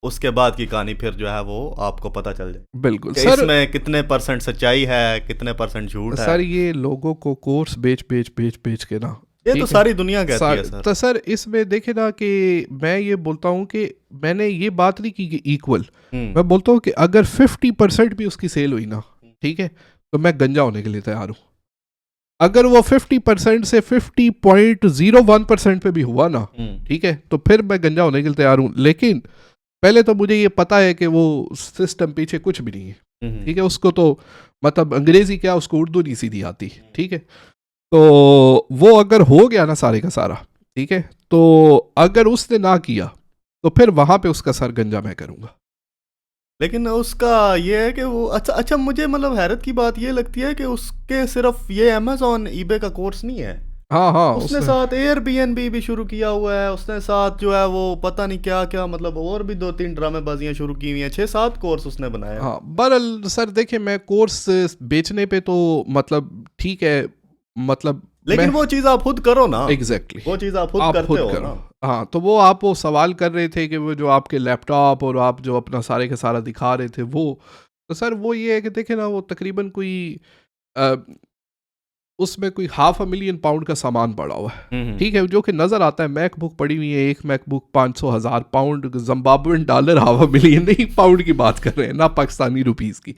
उसके बाद की कहानी फिर जो है वो आपको पता चल जाए बिल्कुल कि सर। इसमें कितने % सच्चाई है, कितने % झूठ है। सर ये लोगों को कोर्स बेच के ना, ये तो ठीक है, सारी दुनिया कहती है सर। तो सर इसमें देखे ना कि मैं ये बोलता हूँ कि मैंने ये बात नहीं की कि इक्वल, मैं बोलता हूँ कि अगर 50% भी उसकी सेल हुई ना, ठीक है, तो मैं गंजा होने के लिए तैयार हूँ। अगर वो 50% से 50.01% पे भी हुआ ना, ठीक है, तो फिर मैं गंजा होने के लिए तैयार हूँ। लेकिन पहले तो मुझे ये पता है कि वो सिस्टम पीछे कुछ भी नहीं है, ठीक है, उसको तो मतलब अंग्रेजी क्या, उसको उर्दू नहीं सीधी आती, ठीक है। तो वो अगर हो गया ना सारे का सारा, ठीक है, तो अगर उसने ना किया तो फिर वहां पे उसका सर गंजा मैं करूंगा। लेकिन उसका ये है कि वो अच्छा मुझे मतलब हैरत की बात ये लगती है कि उसके सिर्फ ये अमेजोन ईबे का कोर्स नहीं है, हाँ उसने साथ एयरबीएनबी भी शुरू किया हुआ है, उसने साथ जो है वो पता नहीं क्या क्या मतलब और भी 2-3 ड्रामेबाजियां शुरू की हुई हैं, 6-7 कोर्स उसने बनाए हैं। हाँ बहरहाल सर देखिए, मैं कोर्स बेचने पे तो मतलब ठीक है, मतलब लेकिन वो चीज़ आप खुद करो ना। एग्जैक्टली वो चीज़ आप खुद करते हो करो ना। हाँ, तो वो आप वो सवाल कर रहे थे कि वो जो आपके लैपटॉप और आप जो अपना सारे के सारा दिखा रहे थे वो, तो सर वो ये है कि देखे ना, वो तकरीबन कोई उसमें कोई £500,000 का सामान पड़ा हुआ है, ठीक है, जो कि नज़र आता है। मैकबुक पड़ी हुई है, एक मैकबुक 500,000 पाउंड, जिम्बाब्वेन डॉलर £500,000 नहीं, पाउंड की बात कर रहे हैं ना, पाकिस्तानी रुपीस की।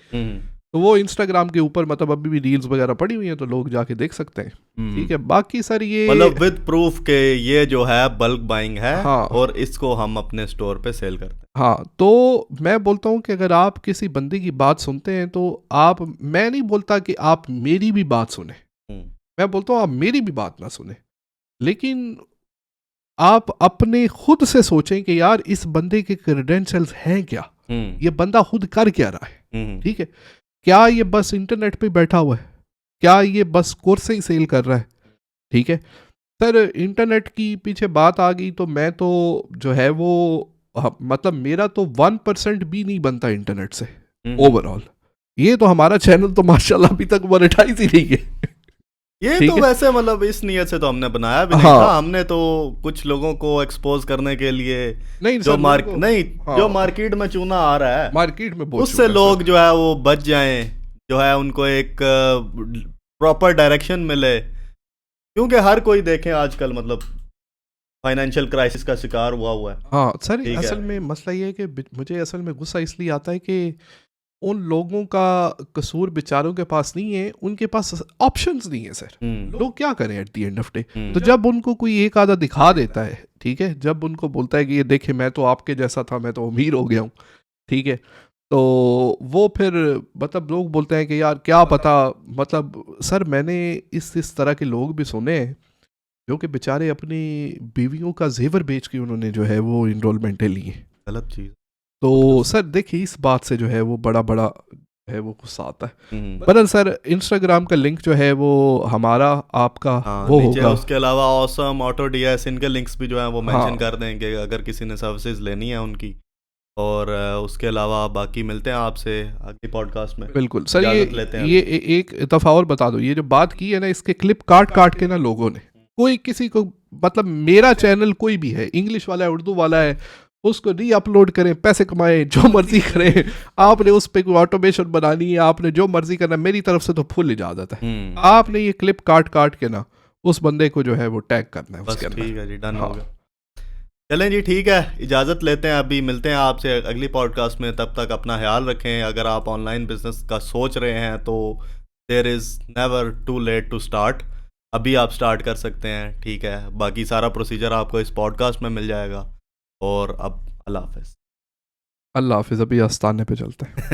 तो वो इंस्टाग्राम के ऊपर मतलब अभी भी रील्स वगैरह पड़ी हुई हैं, तो लोग जाके देख सकते हैं, ठीक है। बाकी सर ये मतलब विद प्रूफ के ये जो है बल्क बाइंग है, हाँ, और इसको हम अपने स्टोर पे सेल करते हैं। हाँ, तो मैं बोलता हूँ कि अगर आप किसी बंदे की बात सुनते हैं तो आप, मैं नहीं बोलता कि आप मेरी भी बात सुने, मैं बोलता हूँ आप मेरी भी बात ना सुने, लेकिन आप अपने खुद से सोचें कि यार इस बंदे के क्रेडेंशियल्स हैं क्या, ये बंदा खुद कर क्या रहा है, ठीक है। क्या ये बस इंटरनेट पे बैठा हुआ है, क्या ये बस कोर्स ही सेल कर रहा है, ठीक है। सर इंटरनेट की पीछे बात आ गई तो मैं तो जो है वो मतलब मेरा तो 1% भी नहीं बनता इंटरनेट से ओवरऑल। ये तो हमारा चैनल तो माशाल्लाह अभी तक मोनेटाइज ही नहीं है। ये तो वैसे मतलब इस नियत से तो हमने बनाया भी नहीं था, हमने तो कुछ लोगों को एक्सपोज करने के लिए नहीं जो जो मार्केट में चूना आ रहा है, मार्केट में उससे लोग जो है वो बच जाएं, जो है उनको एक प्रॉपर डायरेक्शन मिले, क्योंकि हर कोई देखें आजकल मतलब फाइनेंशियल क्राइसिस का शिकार हुआ है। हाँ सर, असल में मसला ये है कि मुझे असल में गुस्सा इसलिए आता है कि उन लोगों का कसूर बेचारों के पास नहीं है, उनके पास ऑप्शंस नहीं है सर। लोग क्या करें eight the end of day. तो जब उनको कोई एक आधा दिखा देता है, ठीक है, जब उनको बोलता है कि ये देखे मैं तो आपके जैसा था, मैं तो अमीर हो गया हूँ, ठीक है, तो वो फिर मतलब लोग बोलते हैं कि यार क्या पता, मतलब सर मैंने इस तरह के लोग भी सुने हैं जो कि बेचारे अपनी बीवियों का जेवर बेच के उन्होंने जो है वो इनरोलमेंटें ली हैं। गलत चीज़। तो सर देखिए इस बात से जो है वो बड़ा है वो गुस्सा आता है। बरल सर इंस्टाग्राम का लिंक जो है वो हमारा आपका वो होगा, उसके अलावा ऑसम, ऑटो डीएस, इनके लिंक्स भी जो है वो मेंशन कर देंगे अगर किसी ने सर्विसेज लेनी है उनकी। और उसके अलावा बाकी मिलते हैं आपसे अगली पॉडकास्ट में। बिल्कुल सर, ये एक दफ़ा और बता दो, ये जो बात की है ना, इसके क्लिप काट के ना लोगों ने, कोई किसी को मतलब मेरा चैनल कोई भी है, इंग्लिश वाला है, उर्दू वाला है, उसको री अपलोड करें, पैसे कमाएं, जो मर्जी करें। आपने उस पर कोई ऑटोमेशन बनानी है, आपने जो मर्जी करना, मेरी तरफ से तो फुल इजाज़त है। आपने ये क्लिप काट के ना उस बंदे को जो है वो टैग करना है उसके अंदर। ठीक है जी, डन हो गया। चलें जी, ठीक है, इजाज़त लेते हैं, अभी मिलते हैं आपसे अगली पॉडकास्ट में। तब तक अपना ख्याल रखें। अगर आप ऑनलाइन बिजनेस का सोच रहे हैं तो there is never too late to start, अभी आप स्टार्ट कर सकते हैं, ठीक है। बाकी सारा प्रोसीजर आपको इस पॉडकास्ट में मिल जाएगा। और अब अल्लाह हाफ़िज़। अल्लाह हाफ़िज़, अभी आस्ताने पे चलते हैं।